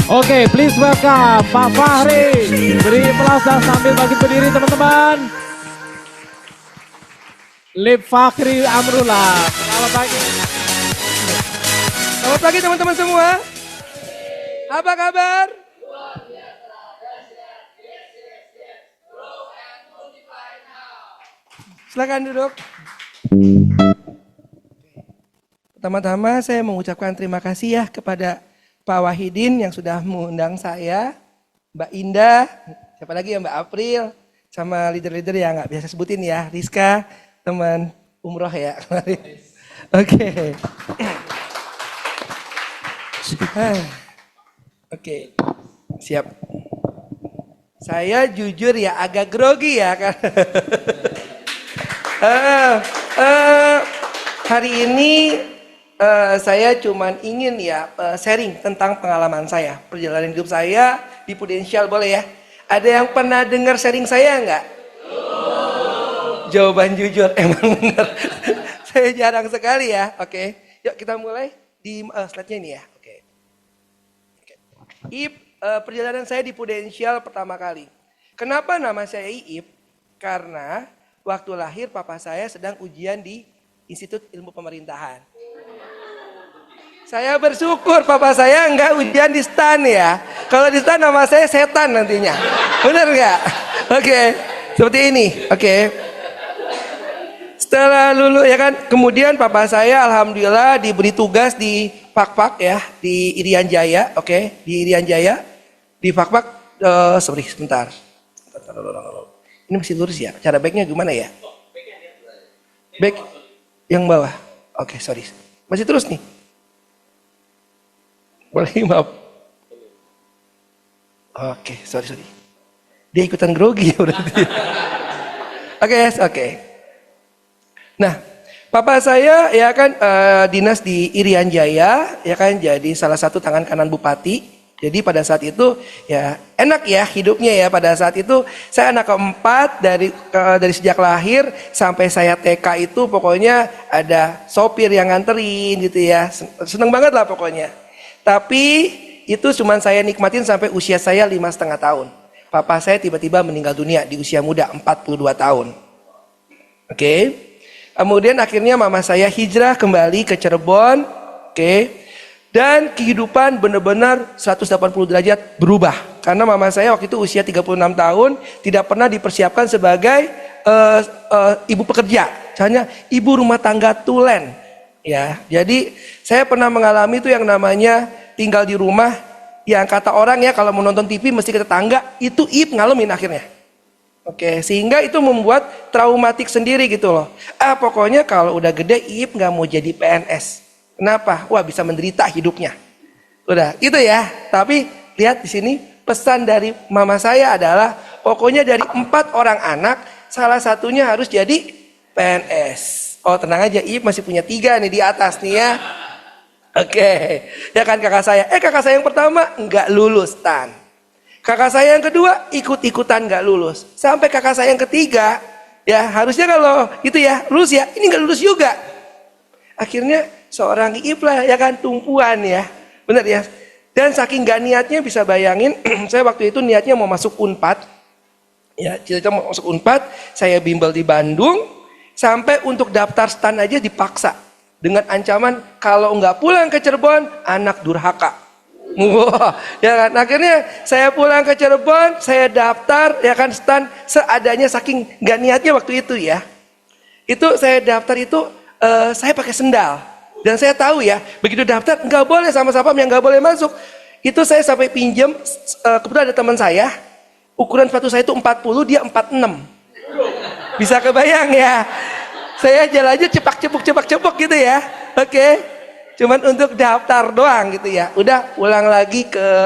Oke, please welcome Pak Fahri. Beri aplaus dan sambil bagi berdiri teman-teman. Lip Fahri Amrullah. Selamat pagi. Selamat pagi teman-teman semua. Apa kabar? Silakan duduk. Pertama-tama saya mengucapkan terima kasih ya kepada Pak Wahidin yang sudah mengundang saya, Mbak Indah, siapa lagi ya, Mbak April, sama leader-leader yang nggak biasa sebutin ya, Rizka, teman umroh ya kemarin. Oke. Oke, siap. Saya jujur ya agak grogi ya kan. Hari ini saya cuman ingin ya sharing tentang pengalaman saya, perjalanan hidup saya di Prudential, boleh ya? Ada yang pernah dengar sharing saya nggak? Jawaban jujur, emang benar. Saya jarang sekali ya. Oke, yuk kita mulai di slide-nya ini ya. Oke. Iip, perjalanan saya di Prudential pertama kali. Kenapa nama saya Iip? Karena waktu lahir papa saya sedang ujian di Institut Ilmu Pemerintahan. Saya bersyukur papa saya enggak ujian di STAN ya. Kalau di STAN nama saya setan nantinya. Benar nggak? Oke, seperti ini. Oke. Setelah lulus ya kan, kemudian papa saya alhamdulillah diberi tugas di Fakfak ya, di Irian Jaya. Oke, di Irian Jaya. Di Fakfak, sorry sebentar. Ini masih lurus ya? Cara backnya gimana ya? Back yang bawah. Oke, sorry. Masih terus nih. Boleh, maaf. Oke, sorry. Dia ikutan grogi ya berarti. Oke. Nah, papa saya ya kan dinas di Irian Jaya, ya kan jadi salah satu tangan kanan bupati. Jadi pada saat itu ya enak ya hidupnya ya. Pada saat itu saya anak keempat dari sejak lahir sampai saya TK itu pokoknya ada sopir yang nganterin gitu ya. Seneng banget lah pokoknya. Tapi itu cuma saya nikmatin sampai usia saya 5,5 tahun. Papa saya tiba-tiba meninggal dunia di usia muda 42 tahun. Oke. Kemudian akhirnya mama saya hijrah kembali ke Cirebon. Oke. Dan kehidupan benar-benar 180 derajat berubah. Karena mama saya waktu itu usia 36 tahun, tidak pernah dipersiapkan sebagai ibu pekerja. Hanya ibu rumah tangga tulen. Ya, jadi saya pernah mengalami itu yang namanya tinggal di rumah, yang kata orang ya kalau mau nonton TV mesti ke tetangga, itu Iip ngalamin akhirnya. Oke, sehingga itu membuat traumatik sendiri gitu loh. Pokoknya kalau udah gede Iip nggak mau jadi PNS. Kenapa? Wah bisa menderita hidupnya. Udah, itu ya. Tapi lihat di sini pesan dari mama saya adalah pokoknya dari 4 orang anak salah satunya harus jadi PNS. Oh tenang aja, Iip masih punya 3 nih di atas nih ya. Oke, ya kan kakak saya. Kakak saya yang pertama nggak lulus Tan. Kakak saya yang kedua ikut-ikutan nggak lulus. Sampai kakak saya yang ketiga, ya harusnya kalau gitu ya lulus ya, ini nggak lulus juga. Akhirnya seorang Iip lah ya kan tumpuan ya, benar ya. Dan saking gak niatnya bisa bayangin, saya waktu itu niatnya mau masuk Unpad, ya cita-cita mau masuk Unpad, saya bimbel di Bandung, sampai untuk daftar STAN aja dipaksa dengan ancaman kalau nggak pulang ke Cirebon anak durhaka. Wah, ya kan. Akhirnya saya pulang ke Cirebon, saya daftar ya kan STAN seadanya saking gak niatnya waktu itu ya. Itu saya daftar itu saya pakai sendal. Dan saya tahu ya, begitu daftar nggak boleh sama sapam yang nggak boleh masuk. Itu saya sampai pinjam, kebetulan ada teman saya, ukuran sepatu saya itu 40, dia 46. Bisa kebayang ya. Saya jalannya cepak-cepuk gitu ya. Oke. Cuman untuk daftar doang gitu ya. Udah pulang lagi ke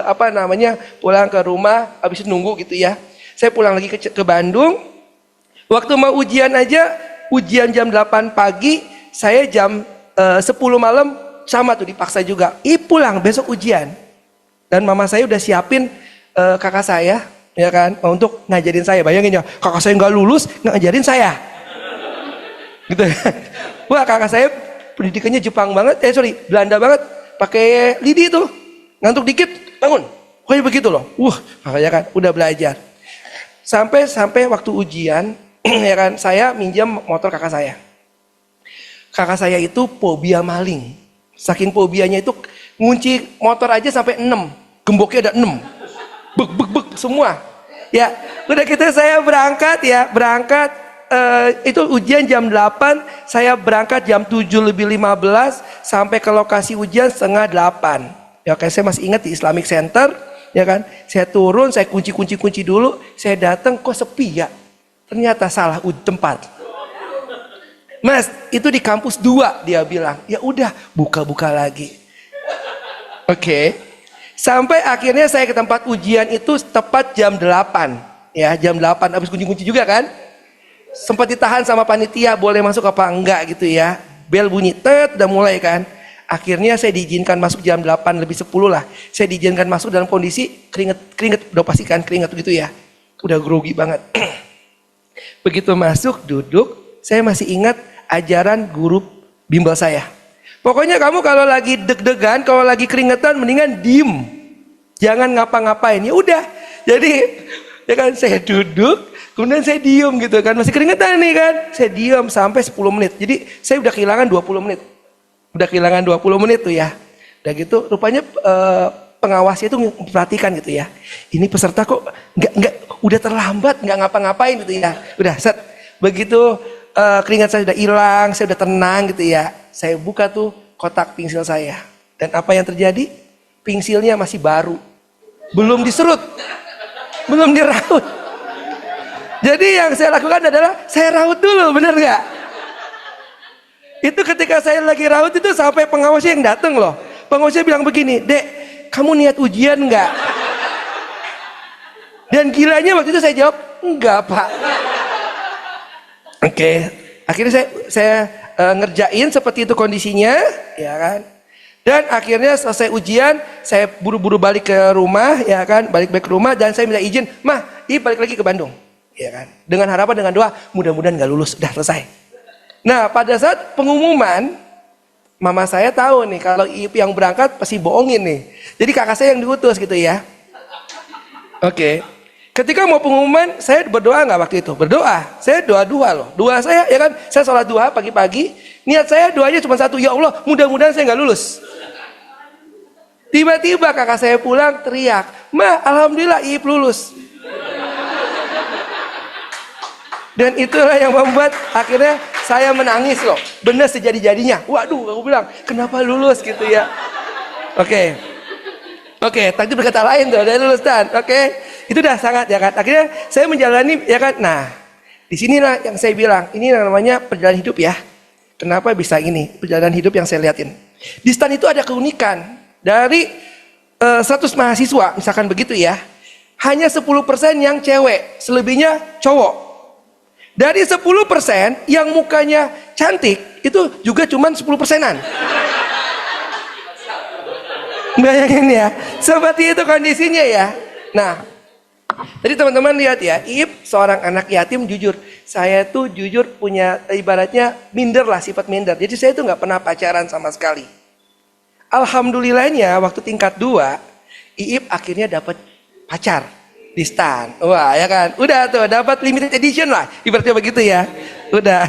pulang ke rumah, habis itu nunggu gitu ya. Saya pulang lagi ke Bandung. Waktu mau ujian aja, ujian jam 8 pagi, saya jam 10 malam sama tuh dipaksa juga. Pulang besok ujian. Dan mama saya udah siapin kakak saya ya kan untuk ngajarin saya. Bayangin ya, kakak saya nggak lulus ngajarin saya. Gitu. Wah, kakak saya pendidikannya Jepang banget, Belanda banget. Pakai lidi tuh. Ngantuk dikit, bangun. Pokoknya begitu loh. Makanya kan udah belajar. Sampai waktu ujian, ya kan, saya minjam motor kakak saya. Kakak saya itu fobia maling. Saking fobianya itu ngunci motor aja sampai 6. Gemboknya ada 6. Bek semua. Ya, udah gitu saya berangkat ya, itu ujian jam 8, saya berangkat jam 7:15 sampai ke lokasi ujian setengah 8. Ya kayak saya masih ingat di Islamic Center, ya kan. Saya turun, saya kunci dulu, saya datang kok sepi ya. Ternyata salah tempat. Mas, itu di kampus 2 dia bilang. Ya udah, buka lagi. Oke. Sampai akhirnya saya ke tempat ujian itu tepat jam 8. Ya, jam 8 habis kunci juga kan? Sempat ditahan sama panitia, boleh masuk apa enggak gitu ya. Bel bunyi, udah mulai kan. Akhirnya saya diizinkan masuk jam 8:10 lah. Saya diizinkan masuk dalam kondisi keringet, udah pasti kan keringet gitu ya. Udah grogi banget. Begitu masuk, duduk, saya masih ingat ajaran guru bimbel saya. Pokoknya kamu kalau lagi deg-degan, kalau lagi keringetan mendingan diem. Jangan ngapa-ngapain. Ya udah. Jadi ya kan saya duduk, kemudian saya diem gitu kan. Masih keringetan nih kan. Saya diem sampai 10 menit. Jadi saya udah kehilangan 20 menit. Udah kehilangan 20 menit tuh ya. Udah gitu rupanya pengawasnya itu memperhatikan gitu ya. Ini peserta kok nggak udah terlambat, nggak ngapa-ngapain gitu ya. Udah set. Begitu keringat saya udah hilang, saya udah tenang gitu ya. Saya buka tuh kotak pensil saya. Dan apa yang terjadi? Pensilnya masih baru. Belum diserut. Belum diraut. Jadi yang saya lakukan adalah saya raut dulu, bener gak? Itu ketika saya lagi raut itu sampai pengawasnya yang datang loh. Pengawasnya bilang begini, Dek, kamu niat ujian gak? Dan gilanya waktu itu saya jawab, enggak Pak. Oke, akhirnya saya ngerjain seperti itu kondisinya, ya kan. Dan akhirnya selesai ujian, saya buru-buru balik ke rumah, ya kan, balik ke rumah dan saya minta izin, Mah, balik lagi ke Bandung, ya kan. Dengan harapan, dengan doa, mudah-mudahan nggak lulus, udah selesai. Nah, pada saat pengumuman, mama saya tahu nih kalau Iip yang berangkat pasti bohongin nih. Jadi kakak saya yang diutus gitu ya. Oke. Ketika mau pengumuman, saya berdoa nggak waktu itu? Berdoa. Saya doa loh. Doa saya, ya kan, saya sholat duha pagi-pagi. Niat saya doanya cuma satu, ya Allah, mudah-mudahan saya nggak lulus. Tiba-tiba kakak saya pulang teriak, Ma, alhamdulillah Iip lulus. Dan itulah yang membuat akhirnya saya menangis loh. Benar sejadi-jadinya. Waduh, aku bilang, kenapa lulus gitu ya. Oke, tadi berkata lain tuh, udah lulus dan oke. Itu udah sangat ya kan. Akhirnya saya menjalani ya kan. Nah, disinilah yang saya bilang, ini namanya perjalanan hidup ya. Kenapa bisa ini? Perjalanan hidup yang saya liatin. Di STAN itu ada keunikan. Dari 100 mahasiswa, misalkan begitu ya. Hanya 10% yang cewek, selebihnya cowok. Dari 10% yang mukanya cantik, itu juga cuma 10%-an. Bayangin ya, seperti itu kondisinya ya. Nah, tadi teman-teman lihat ya, Iip seorang anak yatim jujur. Saya tuh jujur punya ibaratnya minder lah, sifat minder. Jadi saya tuh nggak pernah pacaran sama sekali. Alhamdulillahnya waktu tingkat 2, Iip akhirnya dapat pacar di STAN. Wah ya kan, udah tuh dapat limited edition lah, ibaratnya begitu ya. Udah.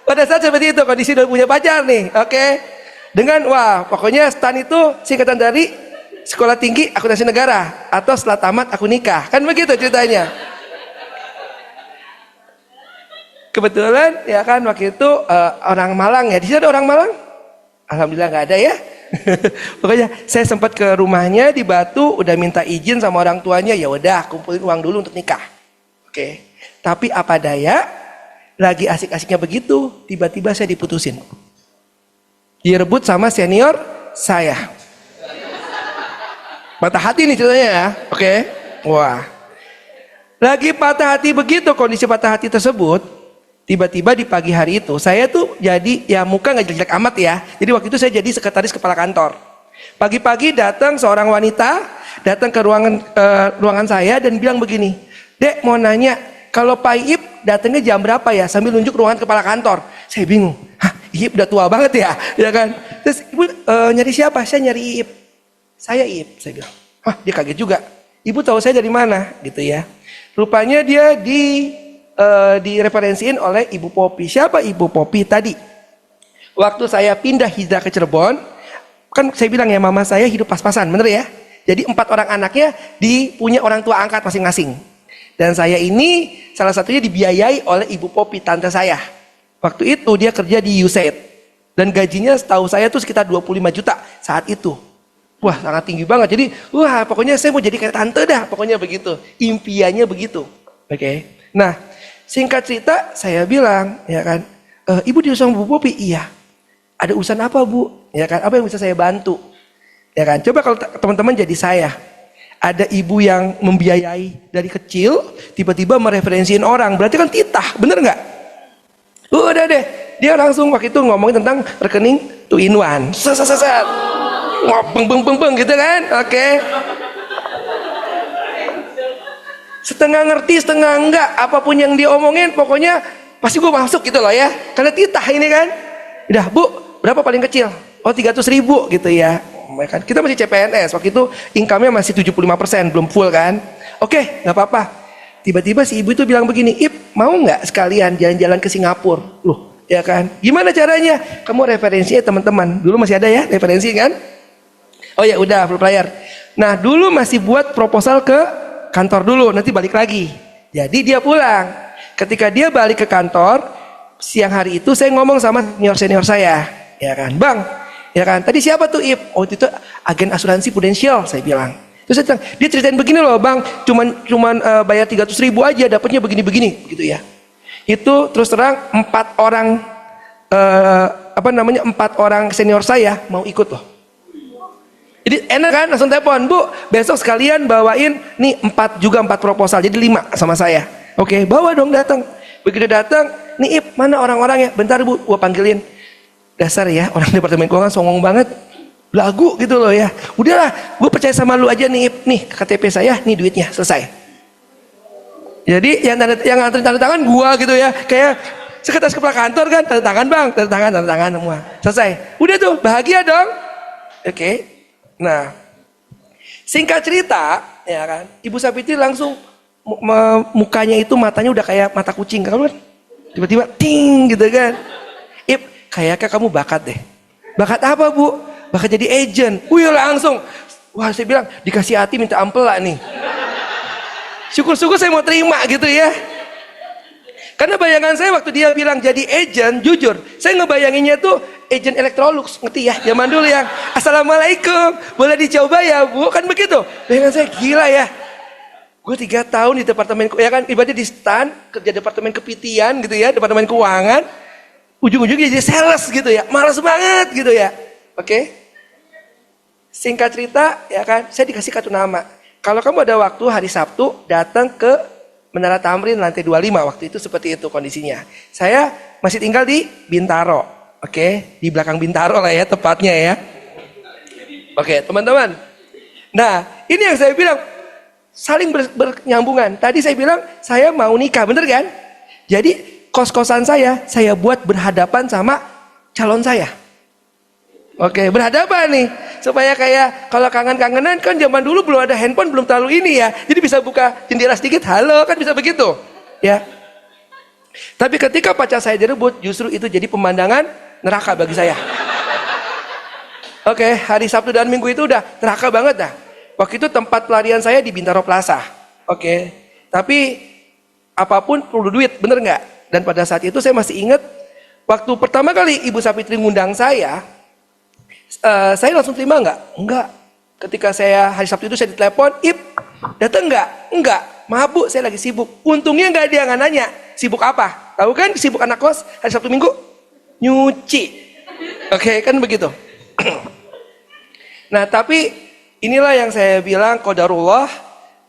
Pada saat seperti itu kondisi udah punya pacar nih, oke. Dengan wah pokoknya STAN itu singkatan dari Sekolah Tinggi Akuntansi Negara, atau setelah tamat aku nikah, kan begitu ceritanya. Kebetulan ya kan waktu itu orang Malang ya, di sini ada orang Malang? Alhamdulillah nggak ada ya. Pokoknya saya sempat ke rumahnya di Batu, udah minta izin sama orang tuanya, ya udah kumpulin uang dulu untuk nikah. Oke. Tapi apa daya, lagi asik-asiknya begitu, tiba-tiba saya diputusin. Direbut sama senior saya. Patah hati nih ceritanya ya. Oke. Wah. Lagi patah hati begitu, kondisi patah hati tersebut, tiba-tiba di pagi hari itu, saya tuh jadi, ya muka gak jelek amat ya. Jadi waktu itu saya jadi sekretaris kepala kantor. Pagi-pagi datang seorang wanita, datang ke ruangan saya dan bilang begini, Dek mau nanya, kalau Pak Iip datangnya jam berapa ya? Sambil nunjuk ruangan kepala kantor. Saya bingung, hah Iip udah tua banget ya? Ya kan? Terus Ibu nyari siapa? Saya nyari Iip. Saya Iip, saya bilang. Hah, dia kaget juga. Ibu tahu saya dari mana gitu ya. Rupanya dia direferensiin oleh Ibu Popi. Siapa Ibu Popi tadi? Waktu saya pindah hijrah ke Cirebon, kan saya bilang ya mama saya hidup pas-pasan, bener ya? Jadi 4 orang anaknya punya orang tua angkat masing-masing. Dan saya ini salah satunya dibiayai oleh Ibu Popi, tante saya. Waktu itu dia kerja di USAID. Dan gajinya setahu saya tuh sekitar 25 juta saat itu. Wah, sangat tinggi banget. Jadi, wah pokoknya saya mau jadi kayak tante dah. Pokoknya begitu. Impiannya begitu. Oke. Nah, singkat cerita saya bilang, ya kan, Ibu diurusan Bu Popi? Iya. Ada urusan apa Bu? Ya kan, apa yang bisa saya bantu? Ya kan, coba kalau teman-teman jadi saya. Ada ibu yang membiayai dari kecil, tiba-tiba mereferensiin orang. Berarti kan titah, bener nggak? Udah deh, dia langsung waktu itu ngomongin tentang rekening 2 in 1. Set. Wah, beng gitu kan? Oke. Setengah ngerti, setengah enggak. Apapun yang dia omongin, pokoknya pasti gue masuk gitu loh ya. Karena titah ini kan. Udah Bu, berapa paling kecil? Oh 300.000 gitu ya. Kita masih CPNS. Waktu itu income-nya masih 75%, belum full kan. Oke, gak apa-apa. Tiba-tiba si ibu itu bilang begini, Ip, mau nggak sekalian jalan-jalan ke Singapura? Loh, ya kan? Gimana caranya? Kamu referensinya teman-teman. Dulu masih ada ya referensi kan? Oh ya udah, full player. Nah dulu masih buat proposal ke kantor dulu, nanti balik lagi. Jadi dia pulang. Ketika dia balik ke kantor, siang hari itu saya ngomong sama senior saya, ya kan, Bang, ya kan, tadi siapa tuh Ip? Oh itu agen asuransi Prudential, saya bilang. Terus saya bilang, dia ceritain begini loh Bang, cuman bayar 300.000 aja, dapatnya begini-begini, gitu ya. Itu terus terang 4 orang, 4 orang senior saya mau ikut loh. Jadi enak kan, langsung telepon, Bu, besok sekalian bawain nih 4 proposal, jadi 5 sama saya. Oke, bawa dong datang. Begitu datang, nih Ip, mana orang-orangnya? Bentar Bu, gua panggilin. Dasar ya, orang departemen keuangan songong banget. Lagu gitu loh ya. Udahlah, gue percaya sama lu aja nih Ip. Nih KTP saya, nih duitnya, selesai. Jadi yang nganterin tanda tangan gua gitu ya. Kayak sekretaris kepala kantor kan, tanda tangan Bang, tanda tangan semua. Selesai. Udah tuh, bahagia dong. Oke. Nah, singkat cerita, ya kan, Ibu Sapitri langsung mukanya itu matanya udah kayak mata kucing kan, tiba-tiba ting gitu kan. Ip, kayaknya kamu bakat deh. Bakat apa Bu? Bakat jadi agent. Wih langsung, wah saya bilang dikasih hati minta ampela nih. Syukur-syukur saya mau terima gitu ya. Karena bayangan saya waktu dia bilang jadi agent, jujur, saya ngebayanginnya tuh agent Electrolux, ngerti ya? Zaman dulu yang Assalamualaikum, boleh dicoba ya Bu? Kan begitu. Bayangan saya gila ya. Gue 3 tahun di departemen, ya kan, ibaratnya di stan, kerja departemen kepitian gitu ya, departemen keuangan, ujung-ujungnya jadi sales gitu ya, malas banget gitu ya. Oke? Singkat cerita, ya kan, saya dikasih kartu nama. Kalau kamu ada waktu hari Sabtu, datang ke Menara Tamrin lantai 25, waktu itu seperti itu kondisinya. Saya masih tinggal di Bintaro, oke, di belakang Bintaro lah ya tepatnya ya. Oke, teman-teman. Nah, ini yang saya bilang saling bernyambungan. Tadi saya bilang saya mau nikah, bener kan? Jadi kos-kosan saya buat berhadapan sama calon saya. Oke, berhadapan nih. Supaya kayak kalau kangen-kangenan kan zaman dulu belum ada handphone, belum terlalu ini ya. Jadi bisa buka jendela sedikit, halo kan bisa begitu. Ya. Tapi ketika pacar saya direbut, justru itu jadi pemandangan neraka bagi saya. Oke, hari Sabtu dan Minggu itu udah neraka banget dah. Waktu itu tempat pelarian saya di Bintaro Plaza. Oke. Tapi apapun perlu duit, bener nggak? Dan pada saat itu saya masih ingat waktu pertama kali Ibu Sapitri ngundang saya langsung terima nggak? Enggak. Ketika saya hari Sabtu itu saya ditelepon, Ip, datang nggak? Enggak. Maaf Bu, saya lagi sibuk. Untungnya nggak ada yang nanya, sibuk apa? Tahu kan sibuk anak kos hari Sabtu Minggu? Nyuci. Oke, kan begitu. Nah, tapi inilah yang saya bilang qadarullah.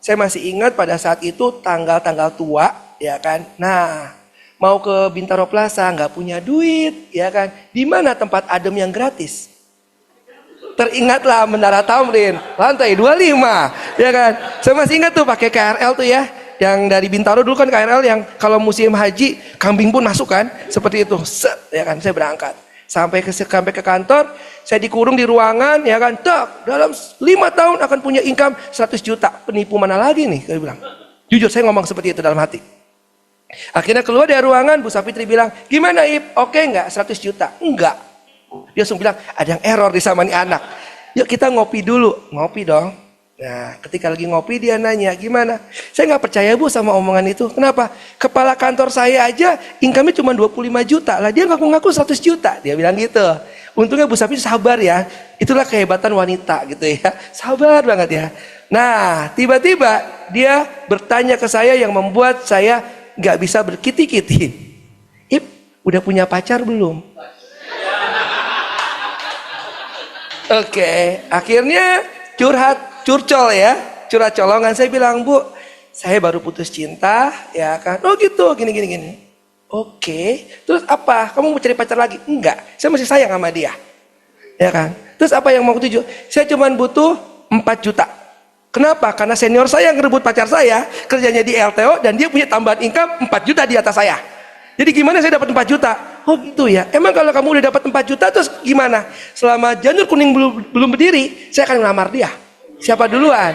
Saya masih ingat pada saat itu tanggal-tanggal tua, ya kan? Nah, mau ke Bintaro Plaza nggak punya duit, ya kan? Di mana tempat adem yang gratis? Teringatlah Menara Tamrin, lantai 25, ya kan? Saya masih ingat tuh pakai KRL tuh ya, yang dari Bintaro dulu kan KRL yang kalau musim haji kambing pun masuk kan, seperti itu, ya kan? Saya berangkat. sampai ke kantor, saya dikurung di ruangan, ya kan, tak, dalam 5 tahun akan punya income 100 juta. Penipu mana lagi nih, saya bilang. Jujur saya ngomong seperti itu dalam hati. Akhirnya keluar dari ruangan, Bu Sapitri bilang, gimana Ip, oke nggak 100 juta? Enggak. Dia langsung bilang, ada yang error di sama nih anak. Yuk kita ngopi dulu. Ngopi dong. Nah ketika lagi ngopi dia nanya, gimana? Saya nggak percaya Bu sama omongan itu. Kenapa? Kepala kantor saya aja income-nya cuma 25 juta. Lah dia ngaku-ngaku 100 juta. Dia bilang gitu. Untungnya Bu Sapitri sabar ya. Itulah kehebatan wanita gitu ya. Sabar banget ya. Nah tiba-tiba dia bertanya ke saya yang membuat saya nggak bisa berkiti-kiti. Ip, udah punya pacar belum? Oke, akhirnya curcol ya, curhat colongan. Saya bilang, Bu, saya baru putus cinta, ya kan? Oh gitu, gini. Oke, terus apa? Kamu mau cari pacar lagi? Enggak, saya masih sayang sama dia, ya kan? Terus apa yang mau tuju? Saya cuma butuh 4 juta. Kenapa? Karena senior saya yang ngerebut pacar saya, kerjanya di LTO dan dia punya tambahan income 4 juta di atas saya. Jadi gimana saya dapat 4 juta? Oh gitu ya. Emang kalau kamu udah dapat 4 juta terus gimana? Selama janur kuning belum berdiri, saya akan melamar dia. Siapa duluan?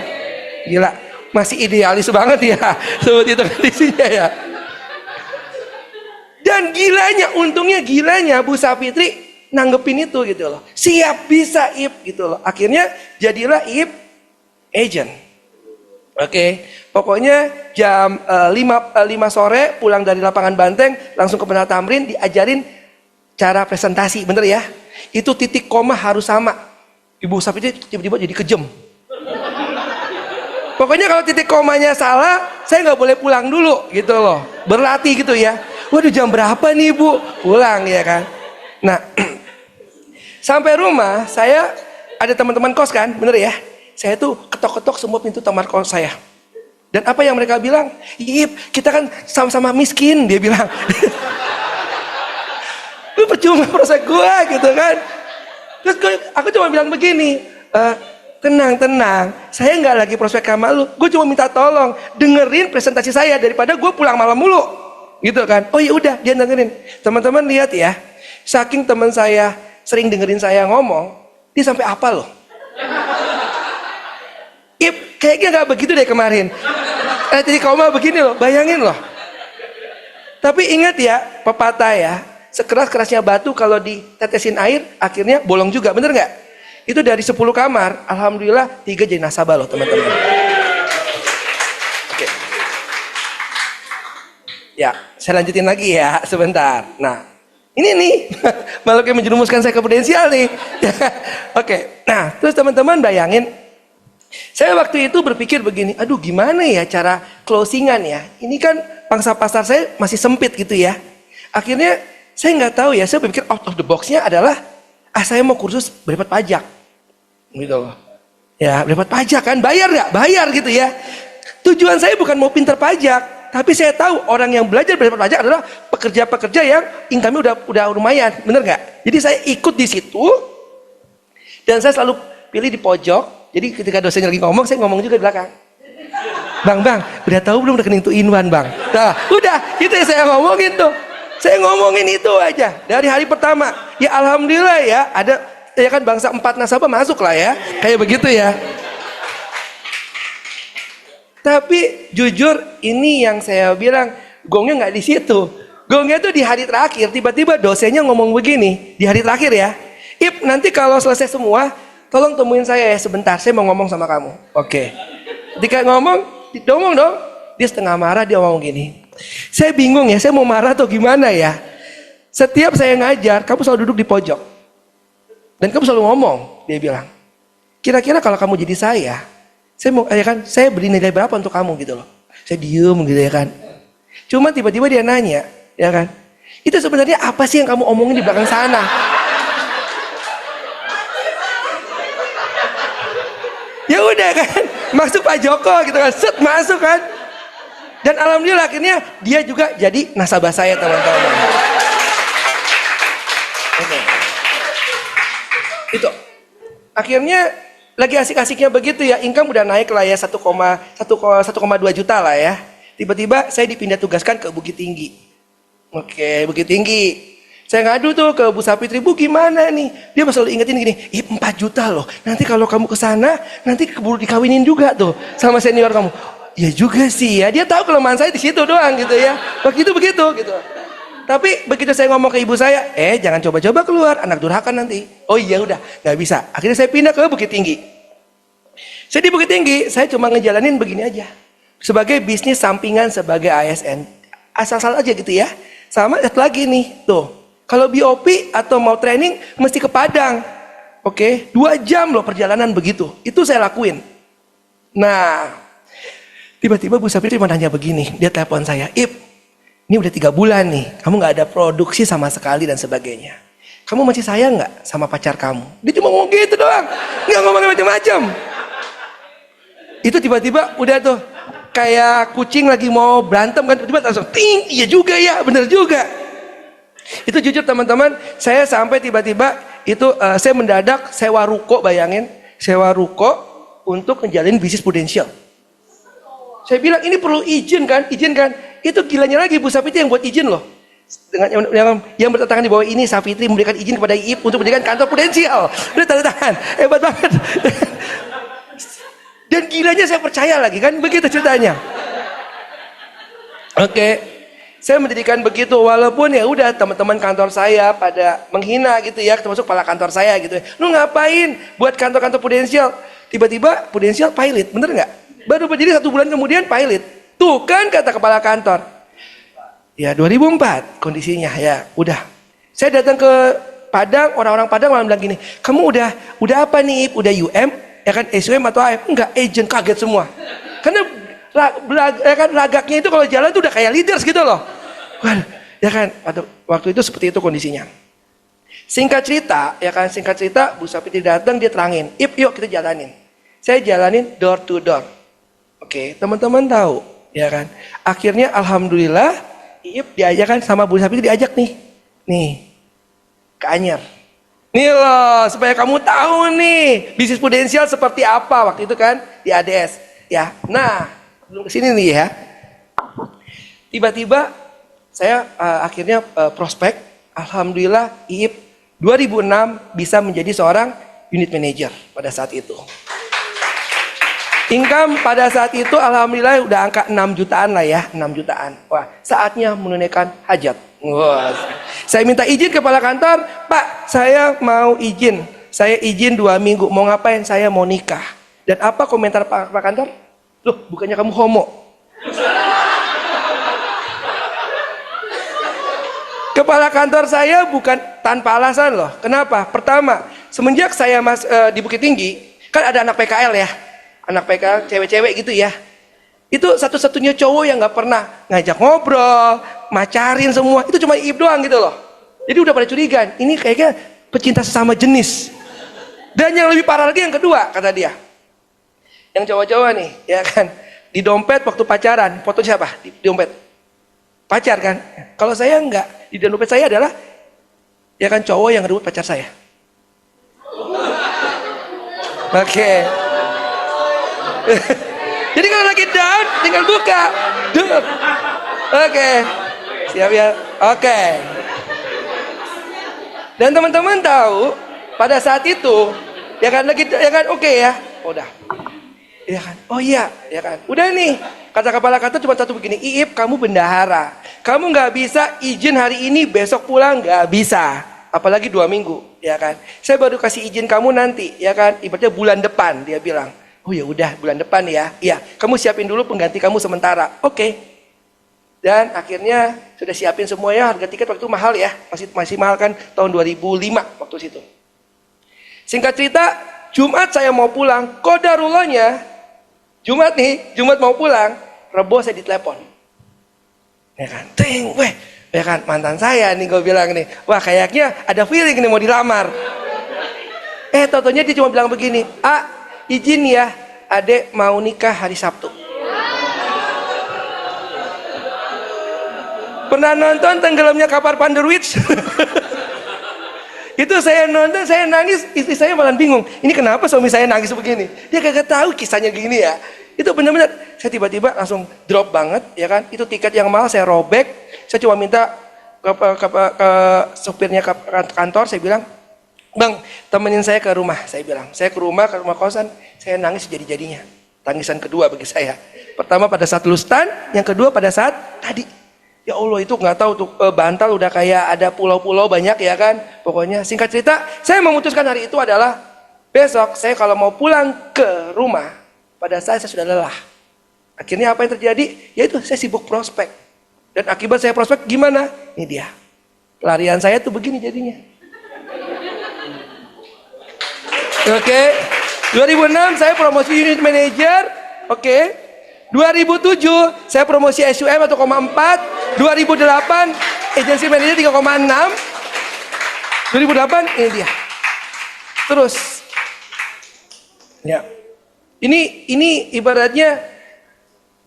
Gila, masih idealis banget ya. Seperti itu kondisinya ya. Dan untungnya gilanya Bu Sapitri nanggepin itu gitu loh. Siap bisa Ip gitu loh. Akhirnya jadilah Ip agent. Oke, pokoknya jam 5 sore pulang dari lapangan Banteng langsung ke Menara Tamrin diajarin cara presentasi, bener ya? Itu titik koma harus sama. Ibu Sapitri tiba-tiba jadi kejem. Pokoknya kalau titik komanya salah, saya nggak boleh pulang dulu gitu loh. Berlatih gitu ya. Waduh jam berapa nih Bu? Pulang ya kan. Nah, sampai rumah saya ada teman-teman kos kan, bener ya? Saya tuh ketok-ketok semua pintu kamar kos saya. Dan apa yang mereka bilang? Ip, kita kan sama-sama miskin, dia bilang. Lu percuma proses gua gitu kan. Terus aku cuma bilang begini, tenang, saya nggak lagi prospek sama lu. Gue cuma minta tolong dengerin presentasi saya daripada gue pulang malam mulu, gitu kan? Oh ya udah, dia dengerin. Teman-teman lihat ya, saking teman saya sering dengerin saya ngomong, dia sampai apa loh? Ip, kayaknya nggak begitu deh kemarin. Jadi koma begini loh, bayangin loh. Tapi ingat ya, pepatah ya, sekeras-kerasnya batu kalau ditetesin air, akhirnya bolong juga, bener nggak? Itu dari 10 kamar, alhamdulillah 3 jadi nasabah loh teman-teman. Oke. Ya, saya lanjutin lagi ya, sebentar. Nah, ini nih, malah kayak menjerumuskan saya ke prudensial nih. Oke, nah terus teman-teman bayangin, saya waktu itu berpikir begini, aduh gimana ya cara closingan ya. Ini kan pangsa pasar saya masih sempit gitu ya. Akhirnya saya nggak tahu ya, saya berpikir out of the box-nya adalah, saya mau kursus berdapat pajak. Gitu loh. Ya berdapat pajak kan, bayar nggak? Bayar gitu ya. Tujuan saya bukan mau pinter pajak, tapi saya tahu orang yang belajar berdapat pajak adalah pekerja-pekerja yang income-nya udah lumayan, bener nggak? Jadi saya ikut di situ, dan saya selalu pilih di pojok. Jadi ketika dosennya lagi ngomong, saya ngomong juga di belakang. Bang, udah tahu belum rekening 2-in-1 bang? Nah, udah, itu yang saya ngomongin tuh. Saya ngomongin itu aja dari hari pertama. Ya alhamdulillah ya, ada ya kan bangsa 4 nasabah masuk lah ya, kayak begitu ya. Tapi jujur ini yang saya bilang, gongnya nggak di situ. Gongnya tuh di hari terakhir, tiba-tiba dosennya ngomong begini di hari terakhir ya. Ip, nanti kalau selesai semua, tolong temuin saya ya sebentar, saya mau ngomong sama kamu. Oke. Ketika ngomong dong. Dia setengah marah, dia ngomong gini. Saya bingung ya, saya mau marah atau gimana ya. Setiap saya ngajar, kamu selalu duduk di pojok. Dan kamu selalu ngomong, dia bilang. Kira-kira kalau kamu jadi saya mau ya kan, saya beri nilai berapa untuk kamu gitu loh. Saya diem gitu ya kan. Cuma tiba-tiba dia nanya, ya kan. Itu sebenarnya apa sih yang kamu omongin di belakang sana? Ya udah kan, masuk Pak Joko gitu kan, set masuk kan. Dan alhamdulillah akhirnya dia juga jadi nasabah saya teman-teman. Oke. Itu. Akhirnya lagi asik-asiknya begitu ya, income udah naik lah ya 1,2 juta lah ya. Tiba-tiba saya dipindah tugaskan ke Bukit Tinggi. Oke, Bukit Tinggi. Saya ngadu tuh ke Bu Sapitri, Bu gimana nih? Dia selalu ingetin gini, 4 juta loh. Nanti kalau kamu ke sana, nanti keburu dikawinin juga tuh sama senior kamu. Ya juga sih ya, dia tahu kelemahan saya di situ doang gitu ya. Waktu itu begitu gitu. Tapi begitu saya ngomong ke ibu saya, jangan coba-coba keluar, anak durhaka nanti. Oh iya udah, nggak bisa. Akhirnya saya pindah ke Bukit Tinggi. Saya di Bukit Tinggi, saya cuma ngejalanin begini aja. Sebagai bisnis sampingan sebagai ASN. Asal-asal aja gitu ya. Sama satu lagi nih, tuh. Kalau BOP atau mau training mesti ke Padang. Oke, 2 jam loh perjalanan begitu. Itu saya lakuin. Nah, tiba-tiba Bu Sapitri nanya begini, dia telepon saya, ini udah 3 bulan nih, kamu gak ada produksi sama sekali dan sebagainya. Kamu masih sayang gak sama pacar kamu? Dia cuma ngomong gitu doang, gak ngomong macam-macam. Itu tiba-tiba udah tuh, kayak kucing lagi mau berantem kan, tiba-tiba langsung, ting, iya juga ya, bener juga. Itu jujur teman-teman, saya sampai tiba-tiba itu saya mendadak sewa ruko, bayangin, sewa ruko untuk ngejalin bisnis prudensial. Saya bilang ini perlu izin kan? Itu gilanya lagi Bu Sapitri yang buat izin loh. Dengan yang bertentangan di bawah ini, Sapitri memberikan izin kepada IIP untuk mendirikan kantor prudensial. Udah tanda tangan, hebat banget. Dan gilanya saya percaya lagi kan, begitu ceritanya. Oke. Saya mendirikan begitu, walaupun ya udah teman-teman kantor saya pada menghina gitu ya, termasuk kepala kantor saya gitu ya. Lu ngapain buat kantor-kantor prudensial? Tiba-tiba prudensial pilot, bener nggak? Baru berdiri 1 bulan kemudian pilot. Tuh kan kata kepala kantor. Ya 2004 kondisinya ya, udah. Saya datang ke Padang, orang-orang Padang malah bilang gini, kamu udah apa nih? Udah UM? Ya kan SUM atau AM? Enggak, agent, kaget semua. Karena lagaknya itu kalau jalan tuh udah kayak leaders gitu loh. Ya kan, waktu itu seperti itu kondisinya. Singkat cerita, Bu Sapitri datang, dia terangin, yuk kita jalanin. Saya jalanin door to door. Oke, teman-teman tahu, ya kan. Akhirnya alhamdulillah, diajakkan sama Bu Sapitri, diajak nih ke Anyer. Nih loh, supaya kamu tahu nih bisnis prudensial seperti apa waktu itu kan di ADS. Ya, nah. Belum kesini nih ya. Tiba-tiba saya akhirnya prospek. Alhamdulillah IIP 2006 bisa menjadi seorang unit manager pada saat itu. Income pada saat itu alhamdulillah udah angka 6 jutaan lah ya, 6 jutaan. Wah, saatnya menunaikan hajat. Wah. Saya minta izin kepala kantor, Pak, saya mau izin. Saya izin 2 minggu, mau ngapain? Saya mau nikah. Dan apa komentar Pak kantor? Loh, bukannya kamu homo? Kepala kantor saya bukan tanpa alasan loh. Kenapa? Pertama, semenjak saya di Bukit Tinggi, kan ada anak PKL ya. Anak PKL, cewek-cewek gitu ya. Itu satu-satunya cowok yang gak pernah ngajak ngobrol, macarin semua. Itu cuma Iip doang gitu loh. Jadi udah pada curigaan, ini kayaknya pecinta sesama jenis. Dan yang lebih parah lagi yang kedua, kata dia. Yang cowok-cowok nih, ya kan, di dompet waktu pacaran, foto siapa? Di dompet pacar kan? Kalau saya enggak, di dompet saya adalah ya kan cowok yang rebut pacar saya. Oke. Jadi kalau lagi down, tinggal buka. Oke. Siap ya? Oke. Dan teman-teman tahu, pada saat itu, ya kan oke ya, udah. Ya kan? Oh iya, ya kan. Udah nih, kata kepala kantor cuma satu begini, IIP kamu bendahara. Kamu nggak bisa izin hari ini, besok pulang nggak bisa. Apalagi 2 minggu, ya kan. Saya baru kasih izin kamu nanti, ya kan. Ibaratnya bulan depan, dia bilang. Oh ya udah, bulan depan ya. Iya, kamu siapin dulu pengganti kamu sementara. Oke. Dan akhirnya sudah siapin semuanya, harga tiket waktu itu mahal ya. Masih mahal kan tahun 2005 waktu situ. Singkat cerita, Jumat saya mau pulang, qadarulahnya Jumat mau pulang, Rebo saya ditelepon. Ya kan, ting, weh, ya kan, mantan saya nih gue bilang nih, wah kayaknya ada feeling nih mau dilamar. Totonya dia cuma bilang begini, izin ya, adek mau nikah hari Sabtu. Pernah nonton Tenggelamnya Kapal Panderwitch? Itu saya nonton, saya nangis, istri saya malah bingung. Ini kenapa suami saya nangis begini? Dia kagak tahu kisahnya gini ya. Itu benar-benar, saya tiba-tiba langsung drop banget, ya kan? Itu tiket yang mahal saya robek. Saya cuma minta ke supirnya ke kantor, saya bilang, "Bang, temenin saya ke rumah." Saya bilang, saya ke rumah kosan, saya nangis jadi-jadinya. Tangisan kedua bagi saya. Pertama pada saat lustan, yang kedua pada saat tadi. Ya Allah, itu nggak tahu tuh bantal udah kayak ada pulau-pulau banyak ya kan. Pokoknya singkat cerita, saya memutuskan hari itu adalah besok saya kalau mau pulang ke rumah, pada saat saya sudah lelah. Akhirnya apa yang terjadi? Yaitu saya sibuk prospek. Dan akibat saya prospek gimana? Ini dia. Pelarian saya tuh begini jadinya. Oke. 2006 saya promosi unit manager. Oke. 2007 saya promosi SUM 1,4. 2008 agency manager 3,6. 2008 ini dia. Terus. Ya. Ini ibaratnya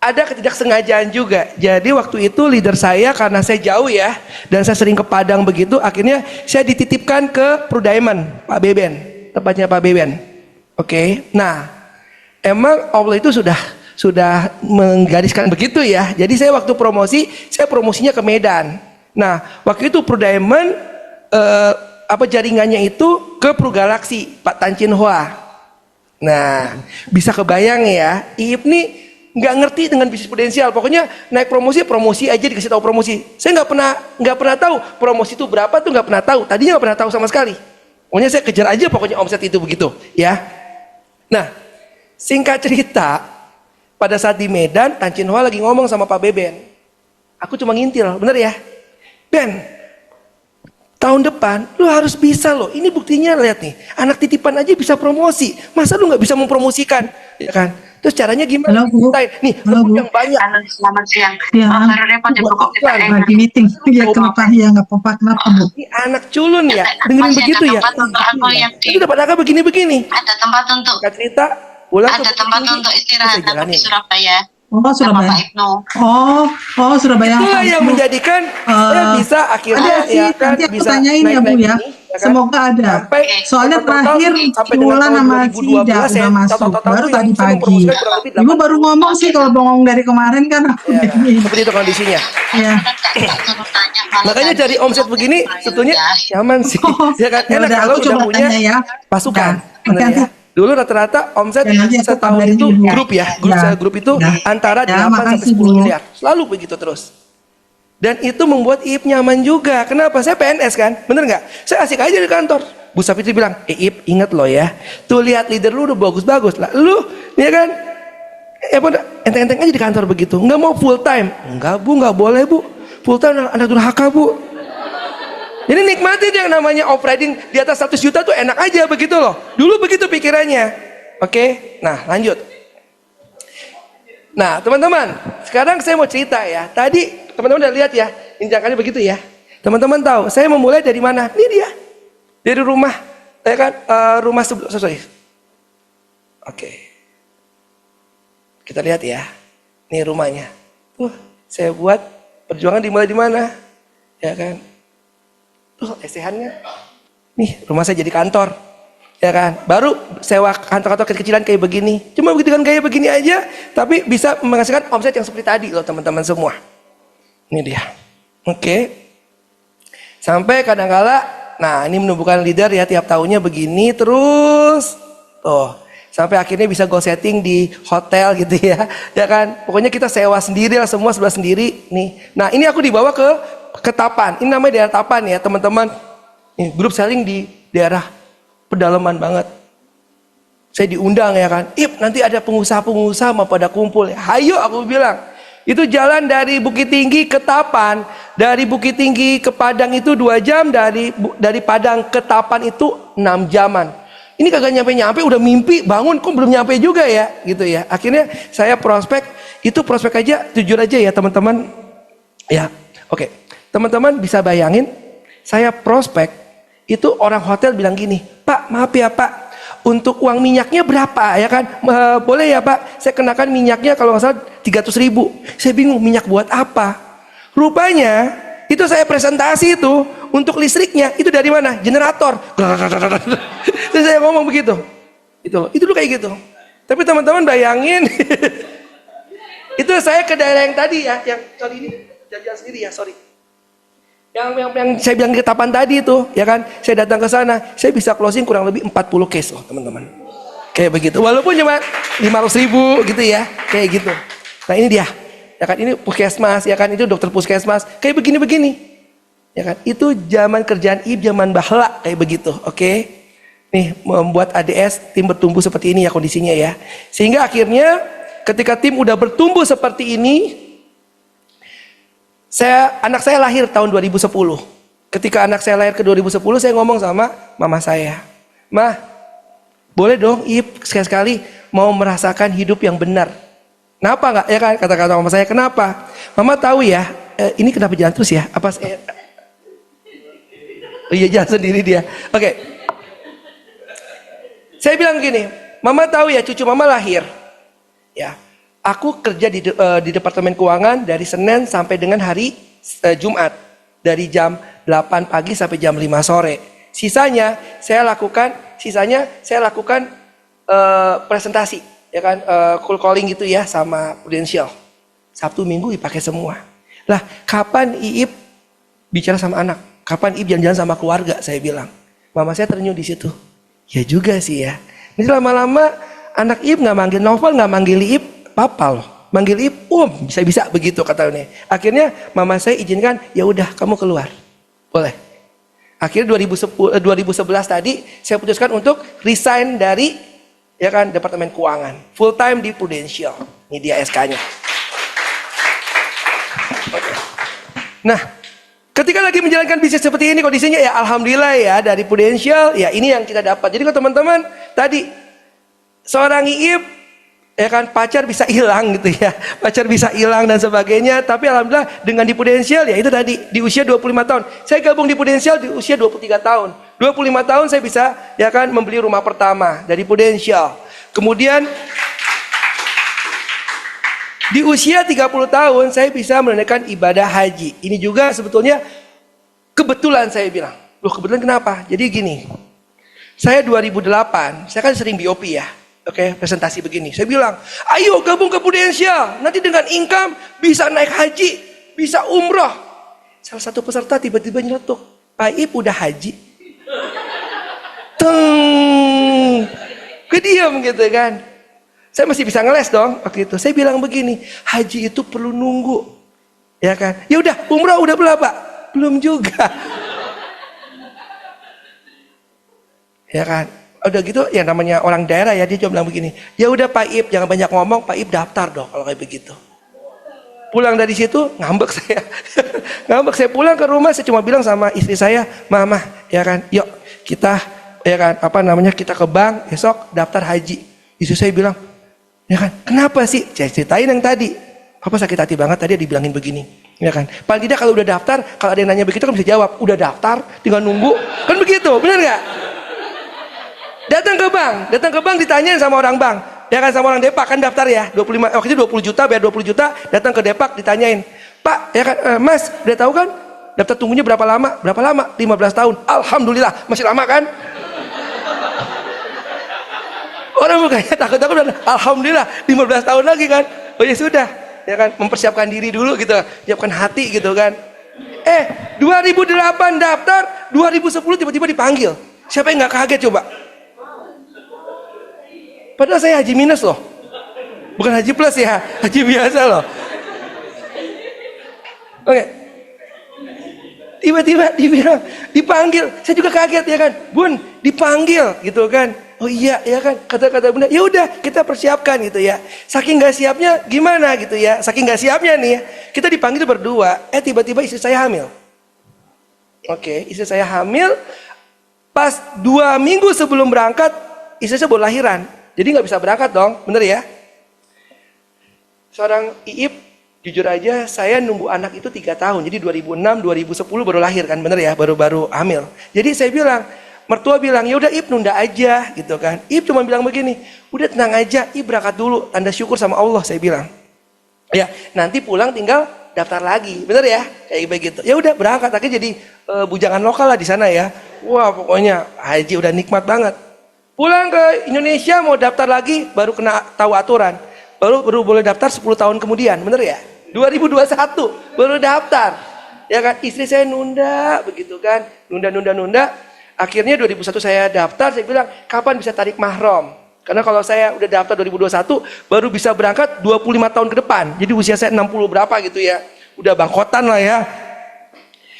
ada ketidaksengajaan juga. Jadi waktu itu leader saya, karena saya jauh ya, dan saya sering ke Padang begitu, akhirnya saya dititipkan ke Prudaiman, Pak Beben, tempatnya Pak Beben. Oke. Nah, emang Allah itu sudah menggariskan begitu ya. Jadi saya waktu promosi, saya promosinya ke Medan. Nah, waktu itu Prudaiman jaringannya itu ke Prugalaksi, Pak Tan Chin Hoa. Nah, bisa kebayang ya, Iip nih nggak ngerti dengan bisnis prudensial. Pokoknya naik promosi aja dikasih tahu promosi. Saya nggak pernah tahu promosi itu berapa tuh, nggak pernah tahu. Tadinya nggak pernah tahu sama sekali. Pokoknya saya kejar aja pokoknya omset itu begitu ya. Nah, singkat cerita, pada saat di Medan, Tan Chin Hoa lagi ngomong sama Pak Beben. Aku cuma ngintil, bener ya? Ben, tahun depan lu harus bisa loh. Ini buktinya, lihat nih, anak titipan aja bisa promosi. Masa lu nggak bisa mempromosikan, ya kan? Terus caranya gimana? Halo, Bu. Nih, Halo, Bu. yang banyak. Halo, selamat siang. Ya. Baru repot ya pokok kita Lagi meeting. Ya kenapa ya nggak apa-apa, kenapa Bu? Ini anak culun ya, dengerin Masih begitu ada ya. tempat untuk aku yang Itu dapat angka begini-begini. ada tempat untuk Nggak cerita, pulang ke ada Bukit tempat Tinggi, untuk bisa istirahat aku jalanin. di Surabaya Oh, sama Surabaya. Pak Ibnu. Oh, Surabaya. Itulah Pak yang Ibnu. menjadikan saya bisa akhirnya Ada sih, ya kan nanti aku bisa tanyain ya Bu ya. ini, kan? Semoga ada. Sampai Soalnya total terakhir sampai dengan Wulan tahun sama 2012 Sida saya udah masuk. total Baru tuh yang tadi bisa pagi. mempromosikan kurang lebih Ibu baru ngomong sih kalau ngomong dari kemarin kan aku ya, udah ini. seperti itu kondisinya. Ya. Suruh tanya malah Makanya tadi. cari omset begini sebetulnya nyaman sih. Ya kan Ya enak udah, kalau aku udah coba punya tanya ya. pasukan. Ya, Bener oke, ya. Dulu rata-rata omset Ya, nanti aku setahun kabarin itu dulu ya. grup ya. Ya. Grup itu Ya. antara Ya, 8 sampai makasih, 10 Bu. miliar. Selalu begitu terus. Dan itu membuat Iip nyaman juga. Kenapa? Saya PNS kan, bener nggak? Saya asik aja di kantor. Bu Sapitri bilang, Iip ingat loh ya, tuh lihat leader lu udah bagus-bagus lah. Lu, ya kan? Enteng-enteng aja di kantor begitu. Nggak mau full time? Enggak Bu, nggak boleh Bu. Full time anak durhaka Bu. Jadi nikmatin yang namanya operating di atas 100 juta tuh enak aja begitu loh. Dulu begitu pikirannya. Oke, nah lanjut. Nah teman-teman, sekarang saya mau cerita ya. Tadi teman-teman udah lihat ya, injakannya begitu ya. Teman-teman tahu, saya memulai dari mana? Ini dia, dari rumah, ya kan? Rumah sorry. Oke, kita lihat ya. Ini rumahnya. Saya buat perjuangan dimulai di mana? Ya kan? Lesehannya. Nih, rumah saya jadi kantor. Ya kan, baru sewa kantor-kantor kecil-kecilan kayak begini. Cuma begitu kan kayak begini aja, tapi bisa menghasilkan omset yang seperti tadi loh teman-teman semua. Ini dia. Oke. Sampai kadang-kala, nah ini menumbuhkan leader ya tiap tahunnya begini terus. Sampai akhirnya bisa go setting di hotel gitu ya. Ya kan, pokoknya kita sewa sendiri lah, semua sebelah sendiri. Nih, nah ini aku dibawa ke Tapan. Ini namanya daerah Tapan ya teman-teman. Nih, grup selling di daerah pedalaman banget. Saya diundang ya kan. Ip, nanti ada pengusaha-pengusaha mau pada kumpul ya. Hayo aku bilang. Itu jalan dari Bukit Tinggi ke Tapan. Dari Bukit Tinggi ke Padang itu 2 jam. Dari Padang ke Tapan itu 6 jaman. Ini kagak nyampe-nyampe udah mimpi bangun kok belum nyampe juga ya. Gitu ya. Akhirnya saya prospek. Itu prospek aja jujur aja ya teman-teman. Ya oke. Teman-teman bisa bayangin. Saya prospek. Itu orang hotel bilang gini, Pak maaf ya Pak, untuk uang minyaknya berapa ya kan? Boleh ya Pak, saya kenakan minyaknya kalau nggak salah 300.000. Saya bingung minyak buat apa? Rupanya itu saya presentasi itu untuk listriknya itu dari mana? Generator. Terus saya ngomong begitu. Itu dulu kayak gitu. Tapi teman-teman bayangin, itu saya ke daerah yang tadi ya, yang kali ini jalan sendiri ya, sorry. Yang saya bilang ketapan tadi itu, ya kan? Saya datang ke sana, saya bisa closing kurang lebih 40 case loh, teman-teman. Kayak begitu. Walaupun cuma 500.000 gitu ya, kayak gitu. Nah, ini dia. Ya kan, ini puskesmas, ya kan, itu dokter puskesmas, kayak begini-begini. Ya kan? Itu zaman kerjaan zaman bahla kayak begitu, oke? Nih, membuat ADS tim bertumbuh seperti ini ya kondisinya ya. Sehingga akhirnya ketika tim udah bertumbuh seperti ini, anak saya lahir tahun 2010. Ketika anak saya lahir ke 2010, saya ngomong sama mama saya, "Mah, boleh dong Ip sekali-sekali mau merasakan hidup yang benar." Kenapa nggak? Ya kan, kata-kata mama saya, "Kenapa? Mama tahu ya, ini kenapa jalan terus ya? Apa saya..." Oh iya, jalan sendiri dia. Oke. Saya bilang gini, "Mama tahu ya, cucu mama lahir. Ya, aku kerja di Departemen Keuangan dari Senin sampai dengan hari Jumat. Dari jam 8 pagi sampai jam 5 sore. Sisanya saya lakukan presentasi, ya kan, cold calling gitu ya sama Prudential. Sabtu Minggu dipakai semua. Lah, kapan Iip bicara sama anak? Kapan Iip jalan-jalan sama keluarga?" Saya bilang. Mama saya tersenyum di situ. Ya juga sih ya. Ini lama-lama anak Iip nggak manggil Novel, nggak manggil Iip papa loh, manggil Iip bisa-bisa begitu katanya. Akhirnya mama saya izinkan, ya udah kamu keluar, boleh. Akhirnya 2011 tadi saya putuskan untuk resign dari, ya kan, Departemen Keuangan, full time di Prudential. Ini dia SK-nya. Oke. Nah, ketika lagi menjalankan bisnis seperti ini kondisinya ya alhamdulillah ya dari Prudential, ya ini yang kita dapat. Jadi kalau teman-teman tadi seorang Iip, ya kan, pacar bisa hilang gitu ya, pacar bisa hilang dan sebagainya, tapi alhamdulillah dengan di Prudential ya itu tadi di usia 25 tahun. Saya gabung di Prudential di usia 23 tahun. 25 tahun saya bisa, ya kan, membeli rumah pertama dari Prudential. Kemudian di usia 30 tahun saya bisa menunaikan ibadah haji. Ini juga sebetulnya kebetulan saya bilang. Loh, kebetulan kenapa? Jadi gini. Saya 2008, saya kan sering BOP ya. Oke, presentasi begini. Saya bilang, "Ayo gabung ke Prudential. Nanti dengan income bisa naik haji, bisa umroh." Salah satu peserta tiba-tiba nyeletuk, "Pak Ip udah haji." Teng. Kediam gitu kan. Saya masih bisa ngeles dong waktu itu. Saya bilang begini, haji itu perlu nunggu, ya kan? Ya udah, umrah udah belum Pak? Belum juga, ya kan? Udah gitu, ya namanya orang daerah ya, dia cuma bilang begini, "Ya udah Pak Ip, jangan banyak ngomong, Pak Ip daftar dong kalau kayak begitu." Pulang dari situ ngambek saya, ngambek. Saya pulang ke rumah, saya cuma bilang sama istri saya, "Mama, ya kan, yuk kita, ya kan, kita ke bank besok daftar haji." Istri saya bilang, "Ya kan, kenapa sih?" Saya ceritain yang tadi. "Papa sakit hati banget tadi dibilangin begini." Ya kan, paling tidak kalau udah daftar, kalau ada yang nanya begitu kan bisa jawab, "Udah daftar, tinggal nunggu." Kan begitu, benar nggak? Datang ke bank ditanyain sama orang bank, ya kan, sama orang Depak kan daftar ya, 25, waktu itu 20 juta, bayar 20 juta, datang ke Depak ditanyain, "Pak, ya kan, Mas, udah tahu kan daftar tunggunya berapa lama?" "Berapa lama?" 15 tahun. "Alhamdulillah, masih lama kan?" Orang mukanya takut-takut, alhamdulillah 15 tahun lagi kan. Oh ya sudah, ya kan, mempersiapkan diri dulu gitu, siapkan hati gitu kan. 2008 daftar, 2010 tiba-tiba dipanggil. Siapa yang nggak kaget coba? Padahal saya haji minus loh, bukan haji plus ya, haji biasa loh. Oke. Tiba-tiba dibilang, dipanggil, saya juga kaget ya kan, "Bun, dipanggil," gitu kan. "Oh iya, ya kan," kata-kata bunda. Ya udah, kita persiapkan gitu ya. Saking gak siapnya gimana gitu ya, saking gak siapnya nih ya, kita dipanggil berdua. Tiba-tiba istri saya hamil. Oke, istri saya hamil. Pas 2 minggu sebelum berangkat, istri saya baru lahiran. Jadi nggak bisa berangkat dong, bener ya? Seorang Iip, jujur aja saya nunggu anak itu 3 tahun. Jadi 2006, 2010 baru lahir kan, bener ya? Baru hamil. Jadi saya bilang, mertua bilang, "Ya udah Iip nunda aja," gitu kan. Iip cuma bilang begini, "Udah tenang aja, Iip berangkat dulu, tanda syukur sama Allah," saya bilang. "Ya, nanti pulang tinggal daftar lagi," bener ya? Kayak begitu. Ya udah berangkat, akhirnya jadi bujangan lokal lah di sana ya. Wah, pokoknya haji udah nikmat banget. Pulang ke Indonesia mau daftar lagi, baru kena tahu aturan. Baru boleh daftar 10 tahun kemudian, bener ya? 2021 baru daftar. ya kan, istri saya nunda, begitu kan, nunda. Akhirnya 2001 saya daftar, saya bilang, kapan bisa tarik mahram? Karena kalau saya udah daftar 2021, baru bisa berangkat 25 tahun ke depan. Jadi usia saya 60 berapa gitu ya, udah bangkotan lah ya.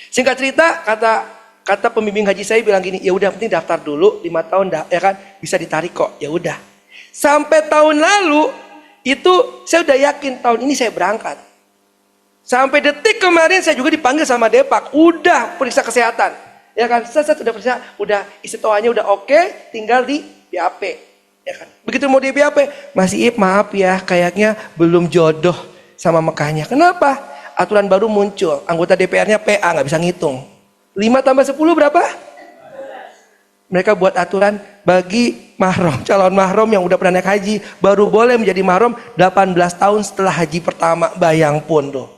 Singkat cerita, kata pembimbing haji saya bilang gini, ya udah penting daftar dulu 5 tahun ya kan, bisa ditarik kok. Ya udah. Sampai tahun lalu itu saya udah yakin tahun ini saya berangkat. Sampai detik kemarin saya juga dipanggil sama Depak, udah periksa kesehatan. Ya kan, saya sudah periksa, udah istiqoahnya udah oke, tinggal di BAP. Ya kan. Begitu mau di BAP, Mas Iip maaf ya, kayaknya belum jodoh sama Mekahnya. Kenapa? Aturan baru muncul, anggota DPR-nya PA nggak bisa ngitung. 5 tambah 10 berapa? Mereka buat aturan bagi mahram, calon mahram yang udah pernah naik haji baru boleh menjadi mahram 18 tahun setelah haji pertama. Bayang pun tuh.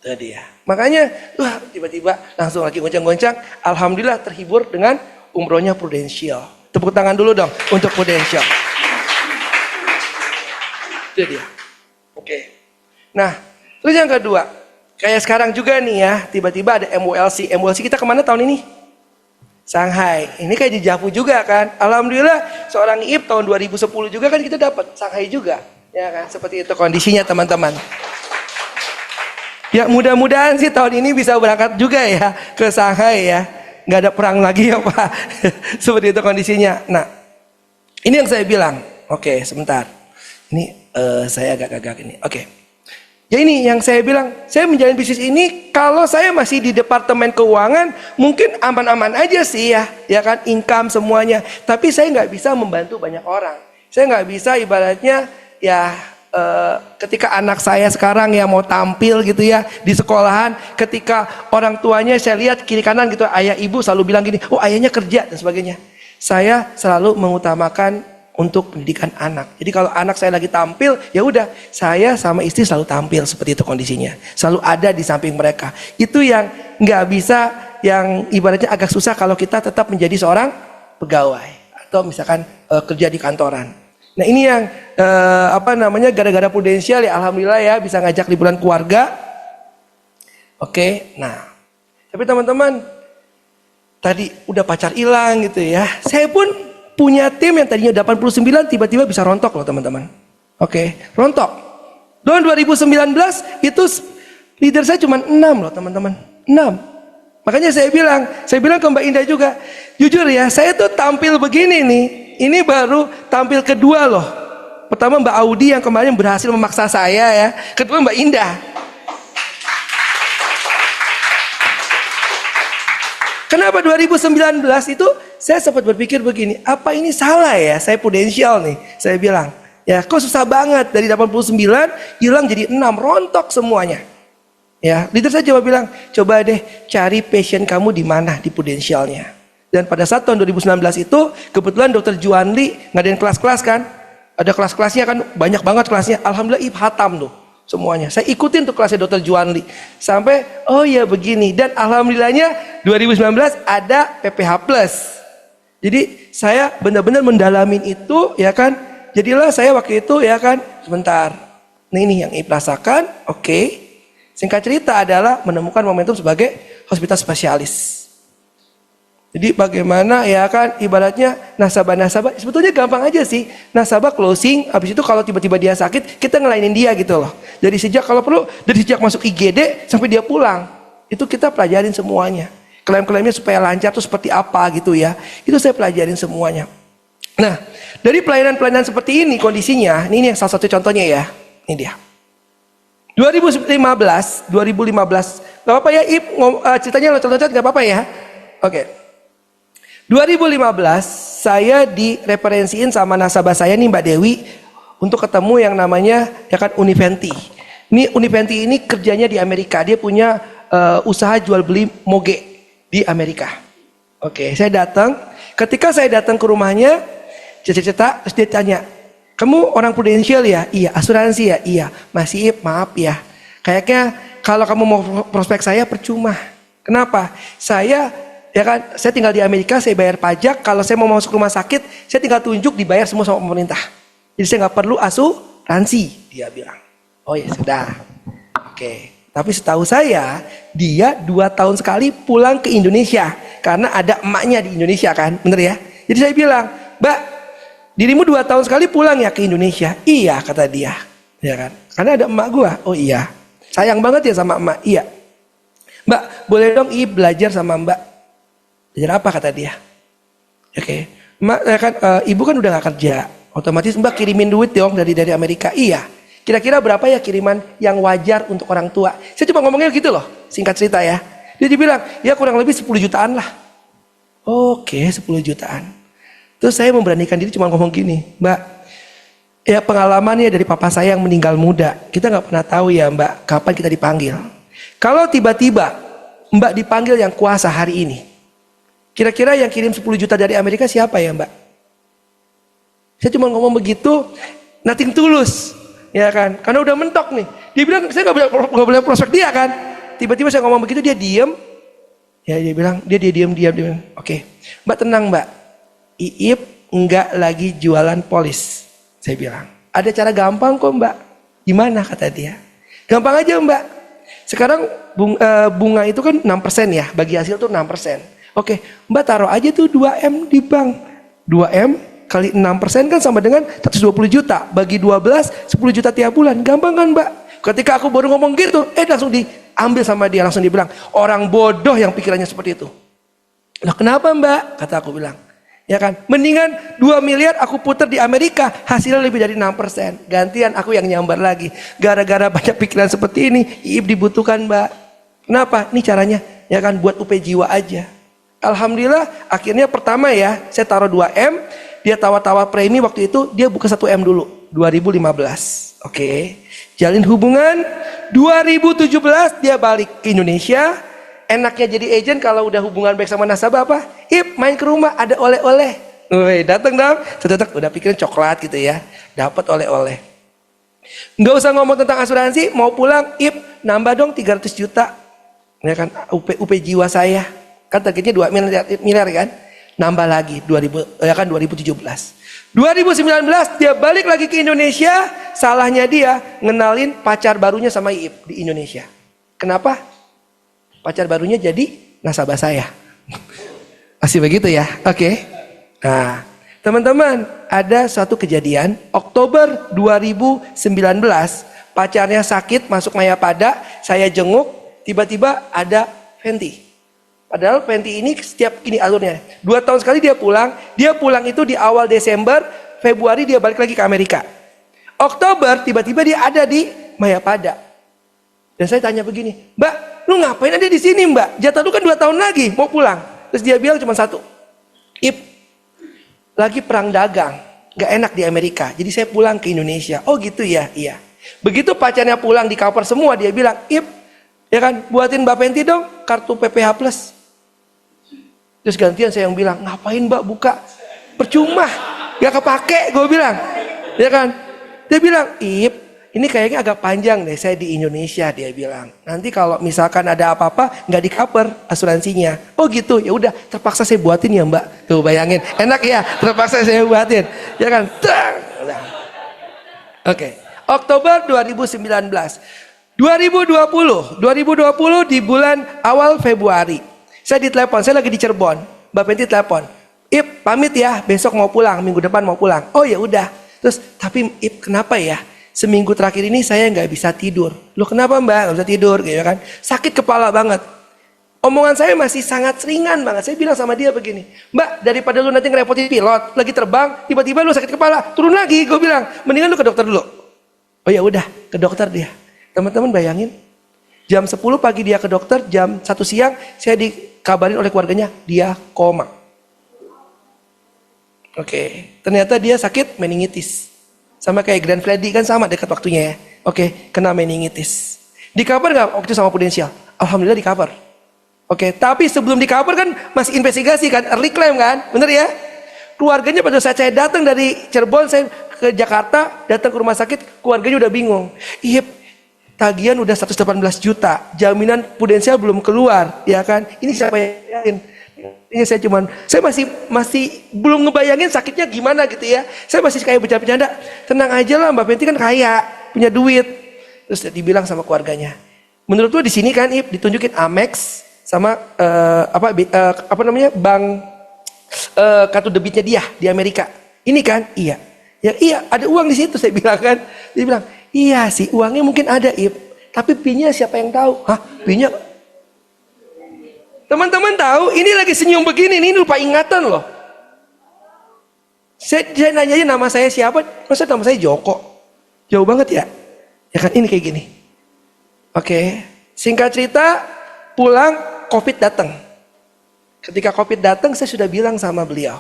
Itu dia. Makanya tiba-tiba langsung lagi goncang-goncang. Alhamdulillah terhibur dengan umrohnya Prudential. Tepuk tangan dulu dong untuk Prudential. Itu dia. Oke. Nah, terus yang kedua, kayak sekarang juga nih ya, tiba-tiba ada MULC. MULC kita kemana tahun ini? Shanghai. Ini kayak di Javu juga kan. Alhamdulillah seorang Iip tahun 2010 juga kan kita dapat Shanghai juga. Ya kan, seperti itu kondisinya teman-teman. Ya mudah-mudahan sih tahun ini bisa berangkat juga ya ke Shanghai ya. Nggak ada perang lagi ya Pak. Seperti itu kondisinya. Nah, ini yang saya bilang. Oke, sebentar. Ini saya agak gagak ini. Oke. Ya ini yang saya bilang, saya menjalani bisnis ini kalau saya masih di departemen keuangan mungkin aman-aman aja sih ya kan, income semuanya. Tapi saya nggak bisa membantu banyak orang. Saya nggak bisa ibaratnya ya ketika anak saya sekarang ya mau tampil gitu ya di sekolahan, ketika orang tuanya saya lihat kiri kanan gitu, ayah ibu selalu bilang gini, oh ayahnya kerja dan sebagainya. Saya selalu mengutamakan untuk pendidikan anak. Jadi kalau anak saya lagi tampil, ya udah saya sama istri selalu tampil seperti itu kondisinya. Selalu ada di samping mereka. Itu yang nggak bisa, yang ibaratnya agak susah kalau kita tetap menjadi seorang pegawai atau misalkan kerja di kantoran. Nah ini yang gara-gara Prudential ya alhamdulillah ya bisa ngajak liburan keluarga. Oke, nah tapi teman-teman tadi udah pacar hilang gitu ya. Saya pun punya tim yang tadinya 89 tiba-tiba bisa rontok loh teman-teman. Oke, rontok. Tahun 2019 itu leader saya cuma 6 loh teman-teman. 6. Makanya saya bilang ke Mbak Indah juga, jujur ya, saya tuh tampil begini nih, ini baru tampil kedua loh. Pertama Mbak Audi yang kemarin berhasil memaksa saya ya, kedua Mbak Indah. Kenapa 2019 itu saya sempat berpikir begini, apa ini salah ya, saya Prudential nih, saya bilang. Ya, kok susah banget dari 89 hilang jadi 6, rontok semuanya. Ya, leader saya coba bilang, coba deh cari passion kamu di mana di Prudentialnya. Dan pada saat tahun 2019 itu kebetulan Dr. Juanli ngadain kelas-kelas kan, ada kelas-kelasnya kan, banyak banget kelasnya. Alhamdulillah hatam tuh semuanya. Saya ikutin tuh kelasnya Dr. Juanli sampai oh ya begini, dan alhamdulillahnya 2019 ada PPH Plus. Jadi saya benar-benar mendalamin itu ya kan. Jadilah saya waktu itu ya kan, sebentar. Nah ini yang Iip rasakan, oke. Singkat cerita adalah menemukan momentum sebagai hospital spesialis. Jadi bagaimana ya kan ibaratnya nasabah-nasabah sebetulnya gampang aja sih. Nasabah closing, habis itu kalau tiba-tiba dia sakit kita ngelainin dia gitu loh. Dari sejak kalau perlu dari sejak masuk IGD sampai dia pulang itu kita pelajarin semuanya. Klaim-klaimnya supaya lancar tuh seperti apa gitu ya. Itu saya pelajarin semuanya. Nah dari pelayanan-pelayanan seperti ini kondisinya, ini yang salah satu contohnya ya. Ini dia. 2015, gak apa-apa ya Iip, ceritanya loncat-loncat gak apa-apa ya. Oke. 2015 saya direferensiin sama nasabah saya nih Mbak Dewi untuk ketemu yang namanya ya kan Univenti. Ini Univenti ini kerjanya di Amerika. Dia punya usaha jual beli moge di Amerika. Oke, saya datang. Ketika saya datang ke rumahnya, cerita terus dia tanya, "Kamu orang Prudential ya?" "Iya." "Asuransi ya?" "Iya." "Mas Iip, maaf ya. Kayaknya kalau kamu mau prospek saya percuma." "Kenapa?" "Saya ya kan, saya tinggal di Amerika, saya bayar pajak. Kalau saya mau masuk rumah sakit, saya tinggal tunjuk dibayar semua sama pemerintah. Jadi saya nggak perlu asuransi," dia bilang. Oh ya sudah. Oke. Tapi setahu saya, dia 2 tahun sekali pulang ke Indonesia. Karena ada emaknya di Indonesia kan, bener ya? Jadi saya bilang, Mbak, dirimu 2 tahun sekali pulang ya ke Indonesia? Iya, kata dia. Ya kan? Karena ada emak gua. Oh iya. Sayang banget ya sama emak. Iya. Mbak, boleh dong belajar sama Mbak. Belajar apa kata dia? Oke. Mbak, kan, ibu kan udah gak kerja. Otomatis Mbak kirimin duit dong dari Amerika. Iya. Kira-kira berapa ya kiriman yang wajar untuk orang tua? Saya cuma ngomongnya gitu loh, singkat cerita ya. Dia bilang, ya kurang lebih 10 jutaan lah. Oke, 10 jutaan. Terus saya memberanikan diri cuma ngomong gini, Mbak, ya pengalamannya dari papa saya yang meninggal muda. Kita gak pernah tahu ya Mbak, kapan kita dipanggil. Kalau tiba-tiba Mbak dipanggil yang kuasa hari ini, kira-kira yang kirim 10 juta dari Amerika siapa ya Mbak? Saya cuma ngomong begitu, nothing tulus. Ya kan, karena udah mentok nih. Dia bilang saya nggak boleh prospek dia kan. Tiba-tiba saya ngomong begitu dia diem. Ya dia bilang dia diam. Dia bilang, oke, Mbak tenang Mbak. Iip nggak lagi jualan polis. Saya bilang ada cara gampang kok Mbak. Gimana kata dia? Gampang aja Mbak. Sekarang bunga itu kan 6% ya. Bagi hasil tuh 6%. Oke, Mbak taruh aja tuh 2M di bank. 2M kali 6% kan sama dengan 120 juta. Bagi 12, 10 juta tiap bulan. Gampang kan Mbak? Ketika aku baru ngomong gitu, langsung diambil sama dia. Langsung dibilang, orang bodoh yang pikirannya seperti itu. Loh kenapa Mbak? Kata aku bilang. Ya kan, mendingan 2 miliar aku putar di Amerika. Hasilnya lebih dari 6%. Gantian aku yang nyambar lagi. Gara-gara banyak pikiran seperti ini, Iip dibutuhkan Mbak. Kenapa? Ini caranya. Ya kan, buat UP jiwa aja. Alhamdulillah, akhirnya pertama ya, saya taruh 2M. Dia tawar-tawar premi waktu itu dia buka 1M dulu 2015. Oke. Jalin hubungan 2017 dia balik ke Indonesia. Enaknya jadi agent kalau udah hubungan baik sama nasabah apa? Main ke rumah ada oleh-oleh. Woi, datang dong. Tetek udah pikirin coklat gitu ya. Dapat oleh-oleh. Nggak usah ngomong tentang asuransi, mau pulang, nambah dong 300 juta. Ya kan UP jiwa saya. Kan targetnya 2 miliar kan? Nambah lagi 2017. 2019 dia balik lagi ke Indonesia. Salahnya dia ngenalin pacar barunya sama Iip di Indonesia. Kenapa? Pacar barunya jadi nasabah saya. Masih begitu ya? Oke. Nah, teman-teman, ada suatu kejadian Oktober 2019, pacarnya sakit masuk Mayapada, saya jenguk, tiba-tiba ada Fenty. Padahal Fenty ini setiap ini alurnya 2 tahun sekali dia pulang itu di awal Desember, Februari dia balik lagi ke Amerika. Oktober tiba-tiba dia ada di Mayapada. Dan saya tanya begini, Mbak, lu ngapain ada di sini Mbak? Jatah lu kan 2 tahun lagi mau pulang. Terus dia bilang cuma satu, lagi perang dagang, gak enak di Amerika, jadi saya pulang ke Indonesia. Oh gitu ya, iya. Begitu pacarnya pulang di cover semua, dia bilang, ya kan, buatin Mbak Fenty dong kartu PPH Plus. Terus gantian saya yang bilang, ngapain Mbak buka? Percuma, gak kepake gue bilang. Ya kan? Dia bilang, ini kayaknya agak panjang deh saya di Indonesia, dia bilang. Nanti kalau misalkan ada apa-apa gak di cover asuransinya. Oh gitu, ya udah terpaksa saya buatin ya Mbak. Tuh bayangin, enak ya, terpaksa saya buatin. Ya kan? Oke. Oktober 2019. 2020 di bulan awal Februari. Saya ditelepon, saya lagi di Cirebon. Mbak Fenty telepon, pamit ya, besok mau pulang, minggu depan mau pulang. Oh ya udah. Terus tapi kenapa ya? Seminggu terakhir ini saya nggak bisa tidur. Loh kenapa Mbak nggak bisa tidur? Gitu kan? Sakit kepala banget. Omongan saya masih sangat ringan banget. Saya bilang sama dia begini, Mbak, daripada lu nanti ngerepotin pilot, lagi terbang, tiba-tiba lu sakit kepala, turun lagi. Gue bilang, mendingan lu ke dokter dulu. Oh ya udah, ke dokter dia. Teman-teman bayangin, jam 10 pagi dia ke dokter, jam 1 siang saya dikabarin oleh keluarganya dia koma. Oke, ternyata dia sakit meningitis. Sama kayak Grand Freddy kan sama dekat waktunya ya. Oke, kena meningitis. Di cover nggak waktu itu sama Prudential? Alhamdulillah di cover. Oke, tapi sebelum di cover kan masih investigasi kan, early claim kan, bener ya? Keluarganya pada saat saya datang dari Cirebon, saya ke Jakarta, datang ke rumah sakit, keluarganya udah bingung. Tagihan udah 118 juta, jaminan Prudential belum keluar, ya kan? Ini siapa yang ini saya masih belum ngebayangin sakitnya gimana gitu ya. Saya masih kayak bercanda-bercanda, tenang aja lah Mbak Fenty kan kaya, punya duit. Terus dibilang sama keluarganya, Menurut lu di sini kan Ip ditunjukin Amex sama apa namanya bank kartu debitnya dia di Amerika. Ini kan? Iya. Ya iya, ada uang di situ saya bilang kan. Dia bilang, "Iya sih, uangnya mungkin ada, Ip. Tapi PIN-nya siapa yang tahu?" Hah, PIN-nya? Teman-teman tahu, ini lagi senyum begini, ini lupa ingatan loh. Saya nanya aja nama saya siapa, masa nama saya Joko? Jauh banget ya? Ya kan ini kayak gini. Oke, singkat cerita, pulang COVID datang. Ketika COVID datang, saya sudah bilang sama beliau,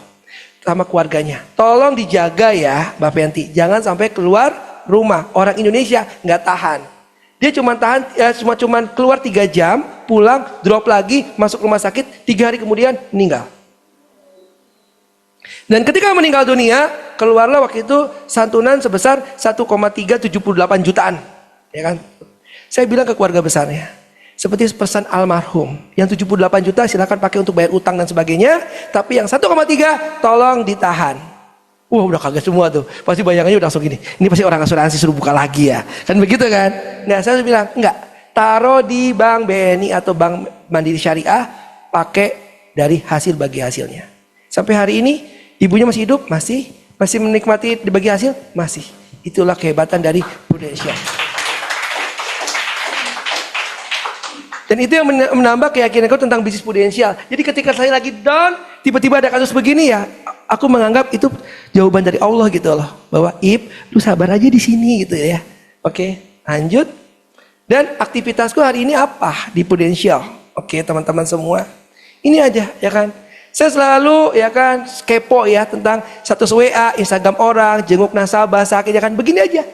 sama keluarganya, tolong dijaga ya Mbak Fenty, jangan sampai keluar rumah. Orang Indonesia nggak tahan. Dia cuma tahan, cuma keluar 3 jam, pulang, drop lagi, masuk rumah sakit, 3 hari kemudian meninggal. Dan ketika meninggal dunia, keluarlah waktu itu santunan sebesar 1,378 jutaan, ya kan? Saya bilang ke keluarga besarnya, seperti pesan almarhum, yang 78 juta silakan pakai untuk bayar utang dan sebagainya, tapi yang 1,3 tolong ditahan. Wah udah kaget semua tuh, pasti bayangannya udah langsung gini, ini pasti orang asuransi suruh buka lagi ya, kan begitu kan? Nah saya bilang, enggak, taruh di bank BNI atau bank Mandiri Syariah, pakai dari hasil bagi hasilnya. Sampai hari ini, ibunya masih hidup, masih menikmati dibagi hasil, masih. Itulah kehebatan dari Prudential. Dan itu yang menambah keyakinan aku tentang bisnis Prudential. Jadi ketika saya lagi down, tiba-tiba ada kasus begini ya, aku menganggap itu jawaban dari Allah gitu loh. Bahwa Ip, lu sabar aja di sini gitu ya. Oke, lanjut. Dan aktivitasku hari ini apa di Prudential? Oke teman-teman semua. Ini aja ya kan. Saya selalu ya kan kepo ya tentang status WA, Instagram orang, jenguk nasabah, sakit ya kan. Begini aja.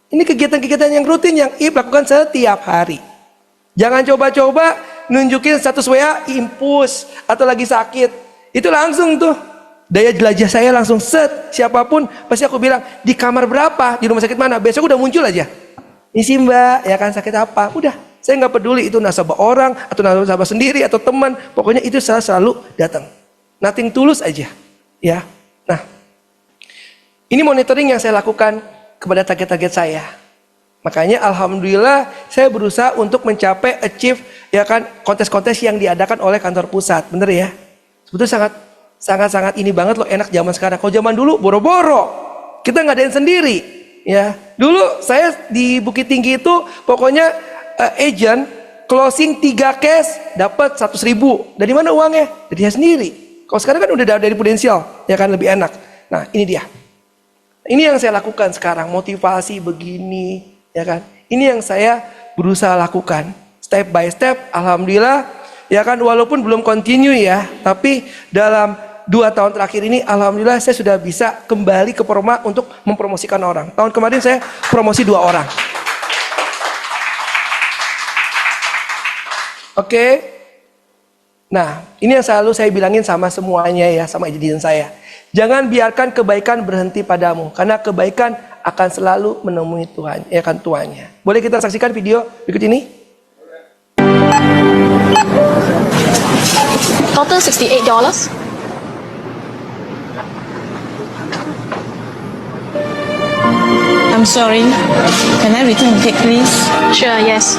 Ini kegiatan-kegiatan yang rutin yang Ip lakukan setiap hari. Jangan coba-coba nunjukin status WA impus atau lagi sakit. Itu langsung tuh daya jelajah saya langsung set. Siapapun pasti aku bilang di kamar berapa, di rumah sakit mana. Besok udah muncul aja. Ini sih mbak, ya kan sakit apa. Udah, saya nggak peduli itu nasabah orang atau nasabah sendiri atau teman. Pokoknya itu saya selalu datang. Nothing tulus aja. Ya. Nah, ini monitoring yang saya lakukan kepada target-target saya. Makanya alhamdulillah saya berusaha untuk mencapai achieve ya kan kontes-kontes yang diadakan oleh kantor pusat. Bener ya? Sebetulnya sangat ini banget loh, enak zaman sekarang. Kalau zaman dulu boro-boro. Kita ngadain sendiri ya. Dulu saya di Bukit Tinggi itu pokoknya agent closing 3 case dapat 100.000. Dari mana uangnya? Dari dia sendiri. Kalau sekarang kan udah dari Prudential, ya kan lebih enak. Nah, ini dia. Ini yang saya lakukan sekarang, motivasi begini, ya kan. Ini yang saya berusaha lakukan step by step. Alhamdulillah ya kan, walaupun belum continue ya, tapi dalam 2 tahun terakhir ini alhamdulillah saya sudah bisa kembali ke Perma untuk mempromosikan orang. Tahun kemarin saya promosi 2 orang. Oke. Nah, ini yang selalu saya bilangin sama semuanya ya, sama ajudan saya. Jangan biarkan kebaikan berhenti padamu, karena kebaikan akan selalu menemui Tuhan, ya kan tuannya. Boleh kita saksikan video berikut ini? Total $68. I'm sorry. Can I return the cake, please? Sure, yes.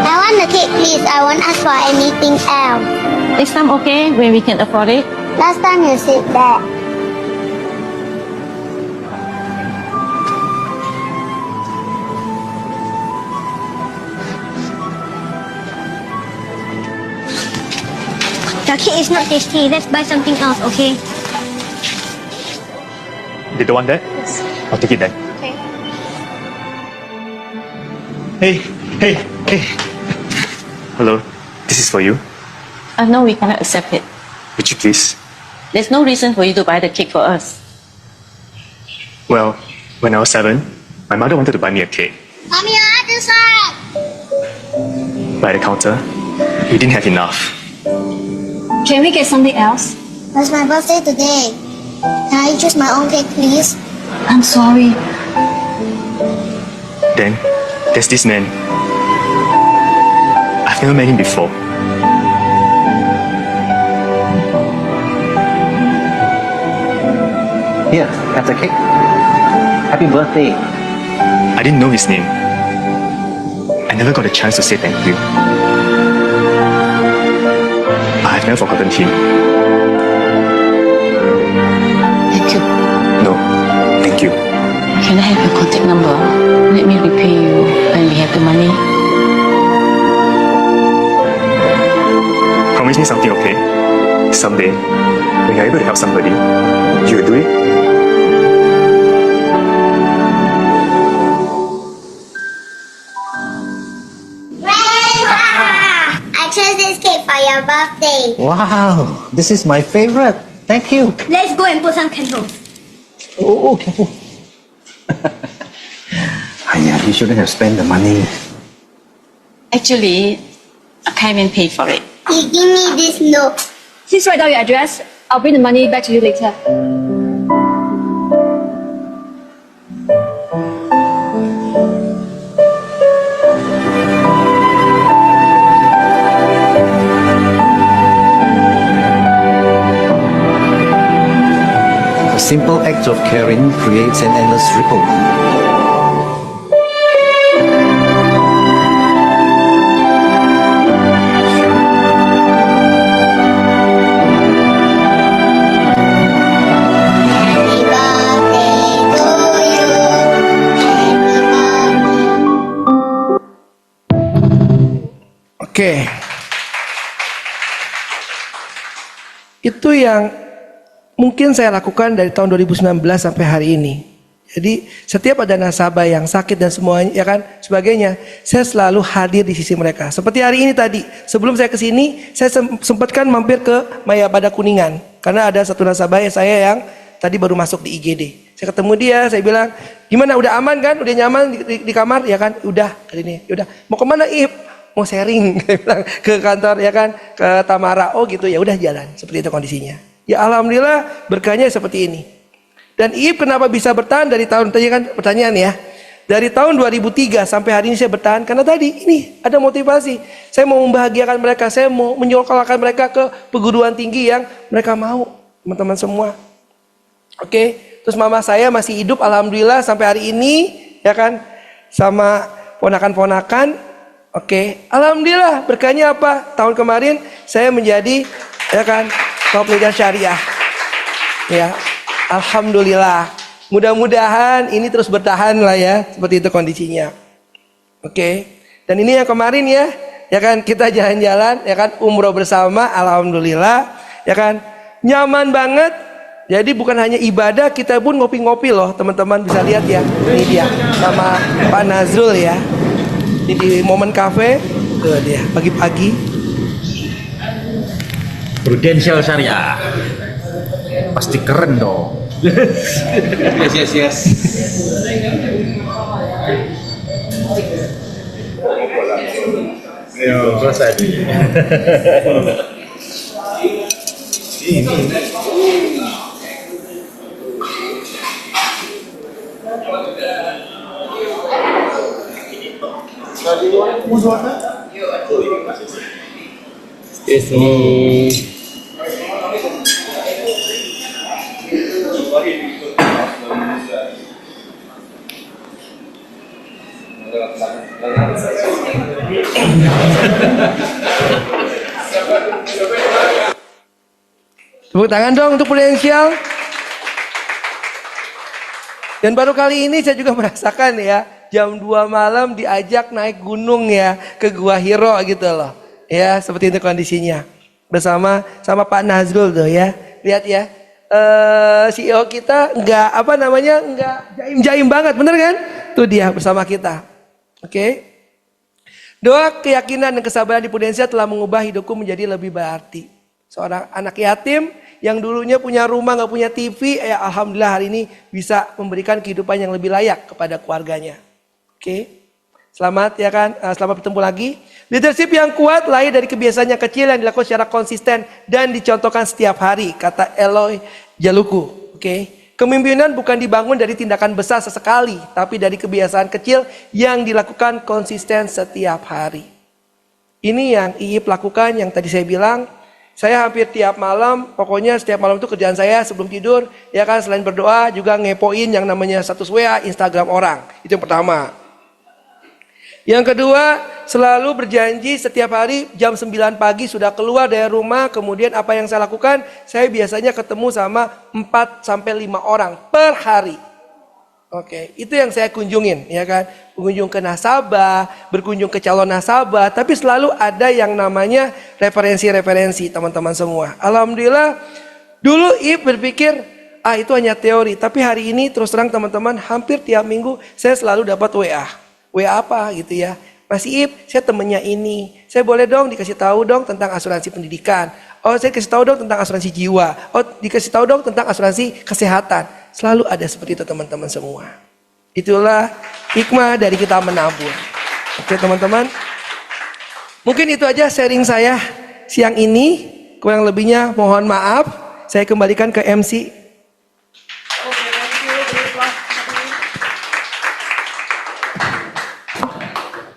I want the cake, please. I won't ask for anything else. Next time, okay, when we can afford it. Last time you said that. The cake is not tasty. Let's buy something else, okay? You don't want that? Yes. I'll take it then. Okay. Hey. Hello, this is for you. No, we cannot accept it. Would you please? There's no reason for you to buy the cake for us. Well, when I was 7, my mother wanted to buy me a cake. Mommy, your other side. By the counter, we didn't have enough. Can we get something else? It's my birthday today. Can I choose my own cake, please? I'm sorry. Then, there's this man. I've never met him before. Here, have the cake. Happy birthday. I didn't know his name. never got a chance to say thank you. I've never forgotten him. Thank you. No, thank you. Can I have your contact number? Let me repay you when we have the money. Promise me something, okay? Someday, when you're able to help somebody, you will do it. I chose this cake for your birthday. Wow, this is my favorite. Thank you. Let's go and put some candles. Oh, careful. Aya, you shouldn't have spent the money. Actually, I came and paid for it. He give me this note. Please write down your address. I'll bring the money back to you later. A simple act of caring creates an endless ripple. Happy birthday to you. Happy birthday. Oke. Itu yang mungkin saya lakukan dari tahun 2019 sampai hari ini. Jadi setiap ada nasabah yang sakit dan semuanya ya kan sebagainya, saya selalu hadir di sisi mereka. Seperti hari ini tadi, sebelum saya ke sini, saya sempatkan mampir ke Maya Pada Kuningan karena ada satu nasabah saya yang tadi baru masuk di IGD. Saya ketemu dia, saya bilang, "Gimana, udah aman kan? Udah nyaman di kamar?" Ya kan? "Udah," kali ini. "Udah. Mau kemana, Ip?" "Mau sharing," saya bilang, "ke kantor ya kan, ke Tamara." "Oh gitu, ya udah jalan." Seperti itu kondisinya. Ya alhamdulillah berkahnya seperti ini. Dan Iip kenapa bisa bertahan dari tahun tadi kan pertanyaan ya. Dari tahun 2003 sampai hari ini saya bertahan karena tadi ini ada motivasi. Saya mau membahagiakan mereka, saya mau menyekolahkan mereka ke perguruan tinggi yang mereka mau, teman-teman semua. Oke, terus mama saya masih hidup alhamdulillah sampai hari ini ya kan, sama ponakan-ponakan. Oke, alhamdulillah berkahnya apa? Tahun kemarin saya menjadi ya kan top leader syariah. Ya, alhamdulillah. Mudah-mudahan ini terus bertahan lah ya, seperti itu kondisinya. Oke. Dan ini yang kemarin ya kan kita jalan-jalan, ya kan umroh bersama, alhamdulillah, ya kan nyaman banget. Jadi bukan hanya ibadah, kita pun ngopi-ngopi loh, teman-teman bisa lihat ya. Ini dia sama Pak Nazrul ya. Ini di Momen Cafe, tuh dia pagi-pagi. Prudential Syariah. Pasti keren dong. Yes. Ayo, selesai. Tepuk tangan dong untuk Prudential. Dan baru kali ini saya juga merasakan ya, jam 2 malam diajak naik gunung ya, ke Gua Hiro gitu loh. Ya, seperti itu kondisinya. Bersama Pak Nazrul tuh ya. Lihat ya. CEO kita enggak jaim-jaim banget, bener kan? Tuh dia bersama kita. Oke. Doa keyakinan dan kesabaran di Prudential telah mengubah hidupku menjadi lebih berarti. Seorang anak yatim yang dulunya punya rumah gak punya TV, ya alhamdulillah hari ini bisa memberikan kehidupan yang lebih layak kepada keluarganya. Oke, selamat ya kan, selamat bertemu lagi. Leadership yang kuat lahir dari kebiasaan yang kecil yang dilakukan secara konsisten dan dicontohkan setiap hari, kata Eloy Jaluku. Oke, kepemimpinan bukan dibangun dari tindakan besar sesekali, tapi dari kebiasaan kecil yang dilakukan konsisten setiap hari. Ini yang Iip lakukan, yang tadi saya bilang. Saya hampir tiap malam, pokoknya setiap malam itu kerjaan saya sebelum tidur, ya kan, selain berdoa juga ngepoin yang namanya status WA, Instagram orang. Itu yang pertama. Yang kedua, selalu berjanji setiap hari jam 9 pagi sudah keluar dari rumah. Kemudian apa yang saya lakukan? Saya biasanya ketemu sama 4 sampai 5 orang per hari. Oke, itu yang saya kunjungin, ya kan? Berkunjung ke nasabah, berkunjung ke calon nasabah, tapi selalu ada yang namanya referensi-referensi, teman-teman semua. Alhamdulillah, dulu Ip berpikir, itu hanya teori. Tapi hari ini terus terang teman-teman, hampir tiap minggu saya selalu dapat WA. WA apa gitu ya? Mas Ip, saya temennya ini. Saya boleh dong dikasih tahu dong tentang asuransi pendidikan. Oh, saya kasih tahu dong tentang asuransi jiwa. Oh, dikasih tahu dong tentang asuransi kesehatan. Selalu ada seperti itu teman-teman semua. Itulah hikmah dari kita menabung. Oke teman-teman. Mungkin itu aja sharing saya siang ini. Kurang lebihnya mohon maaf. Saya kembalikan ke MC.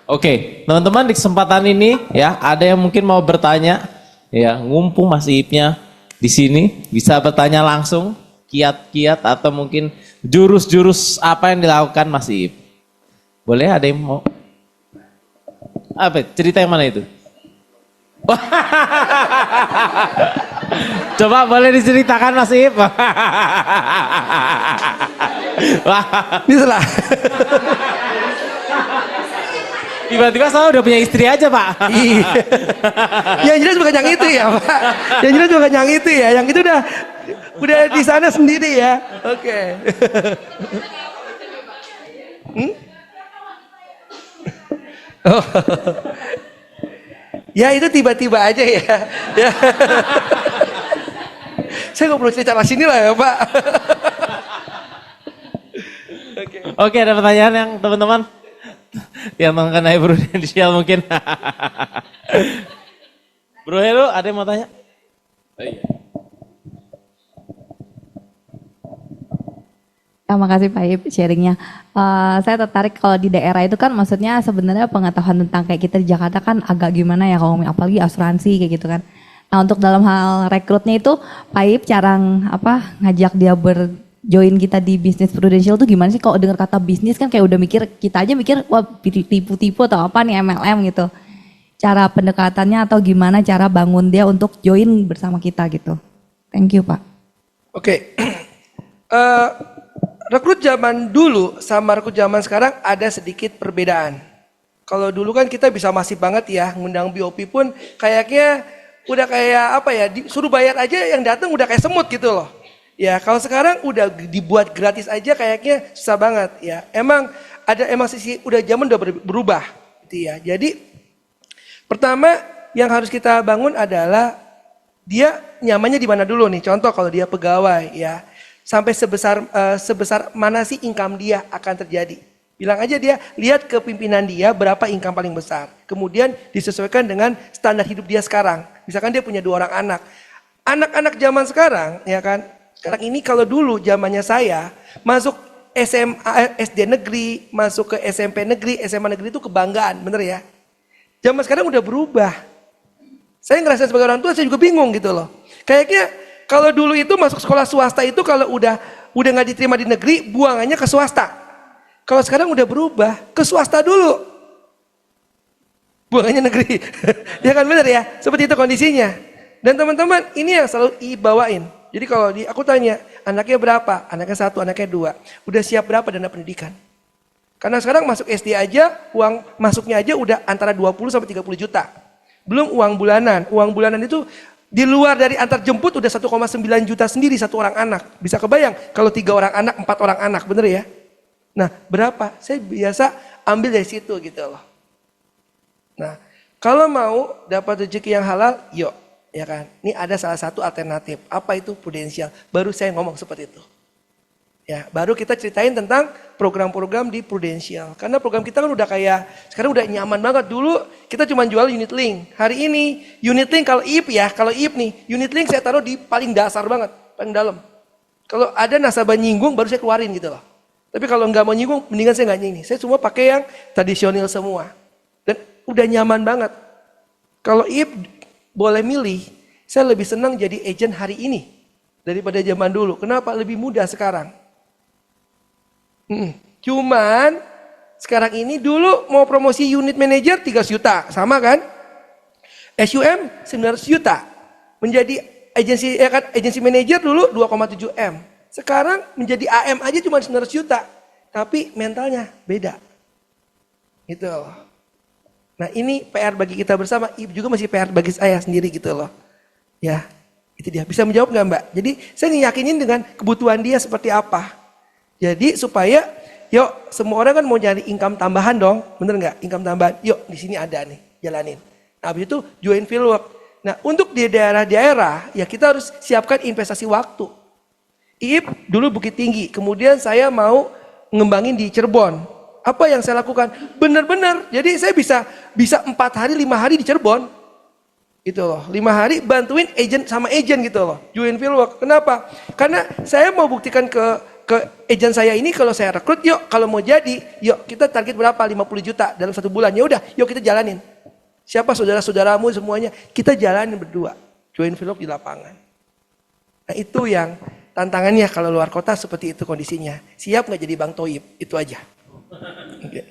Oke, teman-teman di kesempatan ini ya ada yang mungkin mau bertanya ya, ngumpul Mas Iipnya di sini bisa bertanya langsung kiat-kiat atau mungkin jurus-jurus apa yang dilakukan Mas Iip. Boleh ada yang mau? Apa cerita yang mana itu? Coba boleh diceritakan Mas Iip. Bisa lah. Tiba-tiba saya udah punya istri aja Pak. Iya. Yang jelas bukan yang itu ya Pak. Yang jelas bukan yang itu ya. Yang itu udah di sana sendiri ya. Oke. Oh. Ya itu tiba-tiba aja ya. Ya. Saya nggak perlu cerita di sini lah ya Pak. Oke, ada pertanyaan yang teman-teman yang mengenai prudensial mungkin. Bro Hero, ada yang mau tanya? Oh, iya. Makasih Pak Ip sharingnya. Saya tertarik kalau di daerah itu kan maksudnya sebenarnya pengetahuan tentang kayak kita di Jakarta kan agak gimana ya kalau apalagi asuransi kayak gitu kan. Nah untuk dalam hal rekrutnya itu Pak Ip cara ngajak dia join kita di bisnis prudensial tuh gimana sih? Kalau dengar kata bisnis kan kayak udah kita aja mikir wah tipu-tipu atau apa nih MLM gitu. Cara pendekatannya atau gimana cara bangun dia untuk join bersama kita gitu. Thank you Pak. Oke. Rekrut zaman dulu sama rekrut zaman sekarang ada sedikit perbedaan. Kalau dulu kan kita bisa masif banget ya, ngundang BOP pun kayaknya udah kayak apa ya, suruh bayar aja yang datang udah kayak semut gitu loh. Ya kalau sekarang udah dibuat gratis aja kayaknya susah banget ya. Emang sisi udah zaman udah berubah gitu ya. Jadi pertama yang harus kita bangun adalah dia nyamannya di mana dulu nih. Contoh kalau dia pegawai ya, sampai sebesar mana sih income dia akan terjadi. Bilang aja dia, lihat ke pimpinan dia berapa income paling besar. Kemudian disesuaikan dengan standar hidup dia sekarang. Misalkan dia punya 2 orang anak. Anak-anak zaman sekarang ya kan. Sekarang ini kalau dulu zamannya saya masuk SMA, SD negeri, masuk ke SMP negeri, SMA negeri itu kebanggaan, bener ya. Zaman sekarang udah berubah. Saya ngerasain sebagai orang tua saya juga bingung gitu loh. Kayaknya kalau dulu itu masuk sekolah swasta itu kalau udah nggak diterima di negeri, buangannya ke swasta. Kalau sekarang udah berubah, ke swasta dulu. Buangannya negeri. Ya kan bener ya? Seperti itu kondisinya. Dan teman-teman, ini yang selalu dibawain. Jadi kalau aku tanya, anaknya berapa? Anaknya 1, anaknya 2. Udah siap berapa dana pendidikan? Karena sekarang masuk SD aja, uang masuknya aja udah antara 20 sampai 30 juta. Belum uang bulanan. Uang bulanan itu di luar dari antar jemput udah 1,9 juta sendiri satu orang anak. Bisa kebayang kalau 3 orang anak, 4 orang anak, bener ya? Nah berapa? Saya biasa ambil dari situ gitu loh. Nah kalau mau dapat rezeki yang halal, yuk. Ya kan, ini ada salah satu alternatif. Apa itu prudensial? Baru saya ngomong seperti itu. Ya, baru kita ceritain tentang program-program di prudensial. Karena program kita kan udah kayak, sekarang udah nyaman banget. Dulu kita cuma jual unit link. Hari ini unit link kalau IP ya, kalau IP nih, unit link saya taruh di paling dasar banget, paling dalam. Kalau ada nasabah nyinggung baru saya keluarin gitu loh. Tapi kalau nggak mau nyinggung, mendingan saya nggak nyinggung. Saya semua pakai yang tradisional semua. Dan udah nyaman banget. Kalau IP boleh milih, saya lebih senang jadi agent hari ini daripada zaman dulu. Kenapa? Lebih mudah sekarang. Cuman sekarang ini dulu mau promosi unit manager 300 juta, sama kan? SUM 900 juta. Menjadi agensi ya kan, agensi manager dulu 2,7 M. Sekarang menjadi AM aja cuma 900 juta. Tapi mentalnya beda. Gitu loh. Nah, ini PR bagi kita bersama, juga masih PR bagi saya sendiri gitu loh. Ya, itu dia. Bisa menjawab nggak Mbak? Jadi saya ngeyakinin dengan kebutuhan dia seperti apa. Jadi supaya, yuk semua orang kan mau nyari income tambahan dong. Bener nggak? Income tambahan. Yuk di sini ada nih, jalanin. Nah, habis itu join fieldwork. Nah, untuk di daerah-daerah, ya kita harus siapkan investasi waktu. IIP dulu Bukit Tinggi, kemudian saya mau ngembangin di Cirebon. Apa yang saya lakukan? Benar-benar. Jadi saya bisa 4 hari, 5 hari di Cirebon. Gitu loh. 5 hari bantuin agent sama agent gitu loh. Join fieldwork. Kenapa? Karena saya mau buktikan ke agent saya ini kalau saya rekrut, yuk kalau mau jadi, yuk kita target berapa? 50 juta dalam 1 bulan. Ya udah, yuk kita jalanin. Siapa saudara-saudaramu semuanya, kita jalanin berdua. Join fieldwork di lapangan. Nah, itu yang tantangannya kalau luar kota seperti itu kondisinya. Siap nggak jadi Bang Toib? Itu aja. Oke.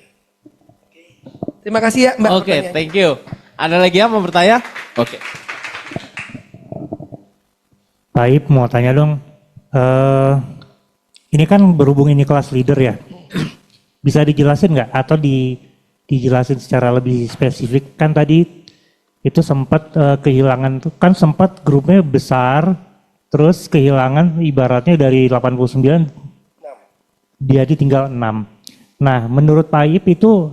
Terima kasih ya Mbak. Oke, thank you. Ada lagi yang mau bertanya? Oke. Pak Ip mau tanya dong, ini kan berhubung ini kelas leader ya, bisa dijelasin nggak atau dijelasin secara lebih spesifik? Kan tadi itu sempat kehilangan, kan sempat grupnya besar, terus kehilangan ibaratnya dari 89 jadi tinggal 6. Nah, menurut Pak Ip itu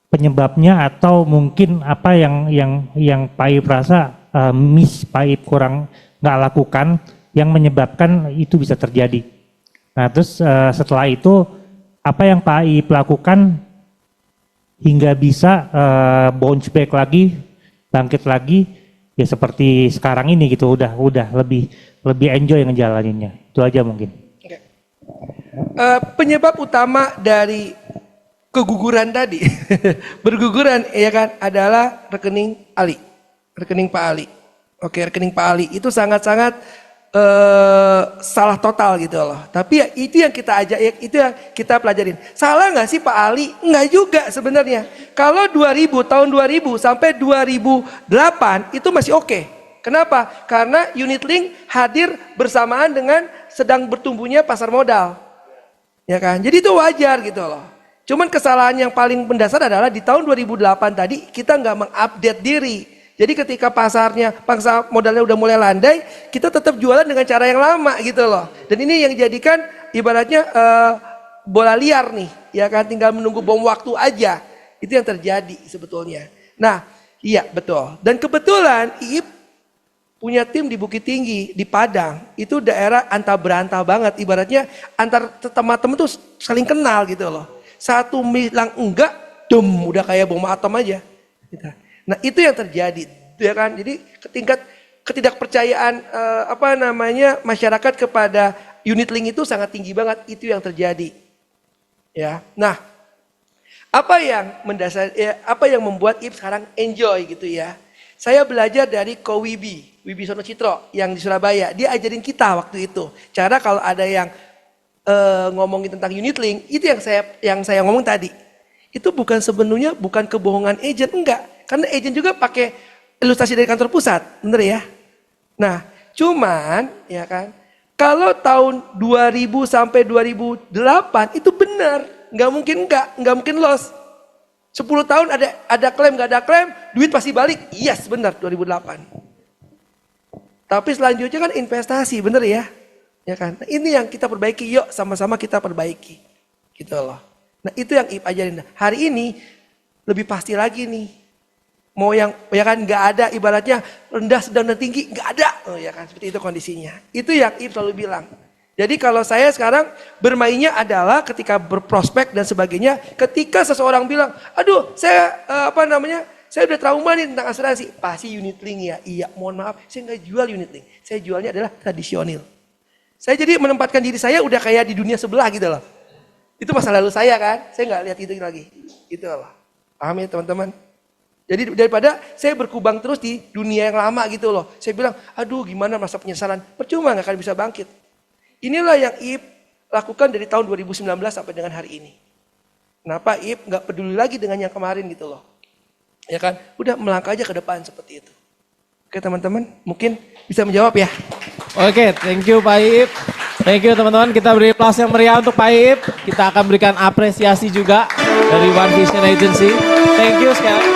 penyebabnya atau mungkin apa yang Pak Ip rasa miss Pak Ip kurang nggak lakukan yang menyebabkan itu bisa terjadi. Nah, terus setelah itu apa yang Pak Ip lakukan hingga bisa bounce back lagi, bangkit lagi, ya seperti sekarang ini gitu, udah lebih enjoy ngejalaninnya. Itu aja mungkin. Penyebab utama dari keguguran tadi, berguguran ya kan, adalah rekening Ali, rekening Pak Ali. Oke, rekening Pak Ali itu sangat-sangat salah total gitu loh. Tapi ya itu yang kita ajak, itu yang kita pelajarin. Salah nggak sih Pak Ali? Nggak juga sebenarnya. Kalau 2000 tahun 2000 sampai 2008 itu masih oke. Kenapa? Karena unit link hadir bersamaan dengan sedang bertumbuhnya pasar modal. Ya kan? Jadi itu wajar gitu loh. Cuman kesalahan yang paling mendasar adalah di tahun 2008 tadi kita nggak mengupdate diri. Jadi ketika pasar modalnya udah mulai landai, kita tetap jualan dengan cara yang lama gitu loh. Dan ini yang jadikan ibaratnya bola liar nih, ya kan, tinggal menunggu bom waktu aja. Itu yang terjadi sebetulnya. Nah, iya betul. Dan kebetulan IIP punya tim di Bukit Tinggi, di Padang. Itu daerah antah berantah banget. Ibaratnya antar teman-teman tuh saling kenal gitu loh. Satu bilang enggak, udah kayak bom atom aja. Gitu. Nah itu yang terjadi, ya kan? Jadi tingkat ketidakpercayaan masyarakat kepada unit link itu sangat tinggi banget. Itu yang terjadi. Ya, nah apa yang membuat IIP sekarang enjoy gitu ya? Saya belajar dari Ko Wibi Sono Citro yang di Surabaya. Dia ajarin kita waktu itu cara kalau ada yang ngomongin tentang unit link, itu yang saya ngomong tadi. Itu sebenarnya bukan kebohongan agent, enggak. Karena agent juga pakai ilustrasi dari kantor pusat, bener ya? Nah, cuman ya kan, kalau tahun 2000 sampai 2008 itu benar, nggak mungkin loss. 10 tahun ada klaim, nggak ada klaim, duit pasti balik. Yes, benar 2008. Tapi selanjutnya kan investasi, bener ya? Ya kan? Nah, ini yang kita perbaiki, yuk sama-sama kita perbaiki. Gitu loh. Nah, itu yang IIP ajarin. Hari ini lebih pasti lagi nih. Mau yang ya kan nggak ada ibaratnya rendah, sedang dan tinggi, nggak ada. Oh ya kan, seperti itu kondisinya. Itu yang IIP selalu bilang. Jadi kalau saya sekarang bermainnya adalah ketika berprospek dan sebagainya, ketika seseorang bilang, aduh saya saya udah trauma nih tentang asuransi. Pasti unit link ya? Iya, mohon maaf, saya nggak jual unit link. Saya jualnya adalah tradisional. Saya jadi menempatkan diri saya udah kayak di dunia sebelah gitu loh. Itu masa lalu saya kan, saya nggak lihat itu lagi. Gitu loh. Paham ya teman-teman? Jadi daripada saya berkubang terus di dunia yang lama gitu loh. Saya bilang, aduh gimana merasa penyesalan. Percuma gak akan bisa bangkit. Inilah yang IIP lakukan dari tahun 2019 sampai dengan hari ini. Kenapa Ip nggak peduli lagi dengan yang kemarin gitu loh. Ya kan, udah melangkah aja ke depan seperti itu. Oke teman-teman, mungkin bisa menjawab ya. Oke, thank you Pak Iip. Thank you teman-teman, kita beri aplaus yang meriah untuk Pak Iip. Kita akan berikan apresiasi juga dari One Vision Agency. Thank you sekali.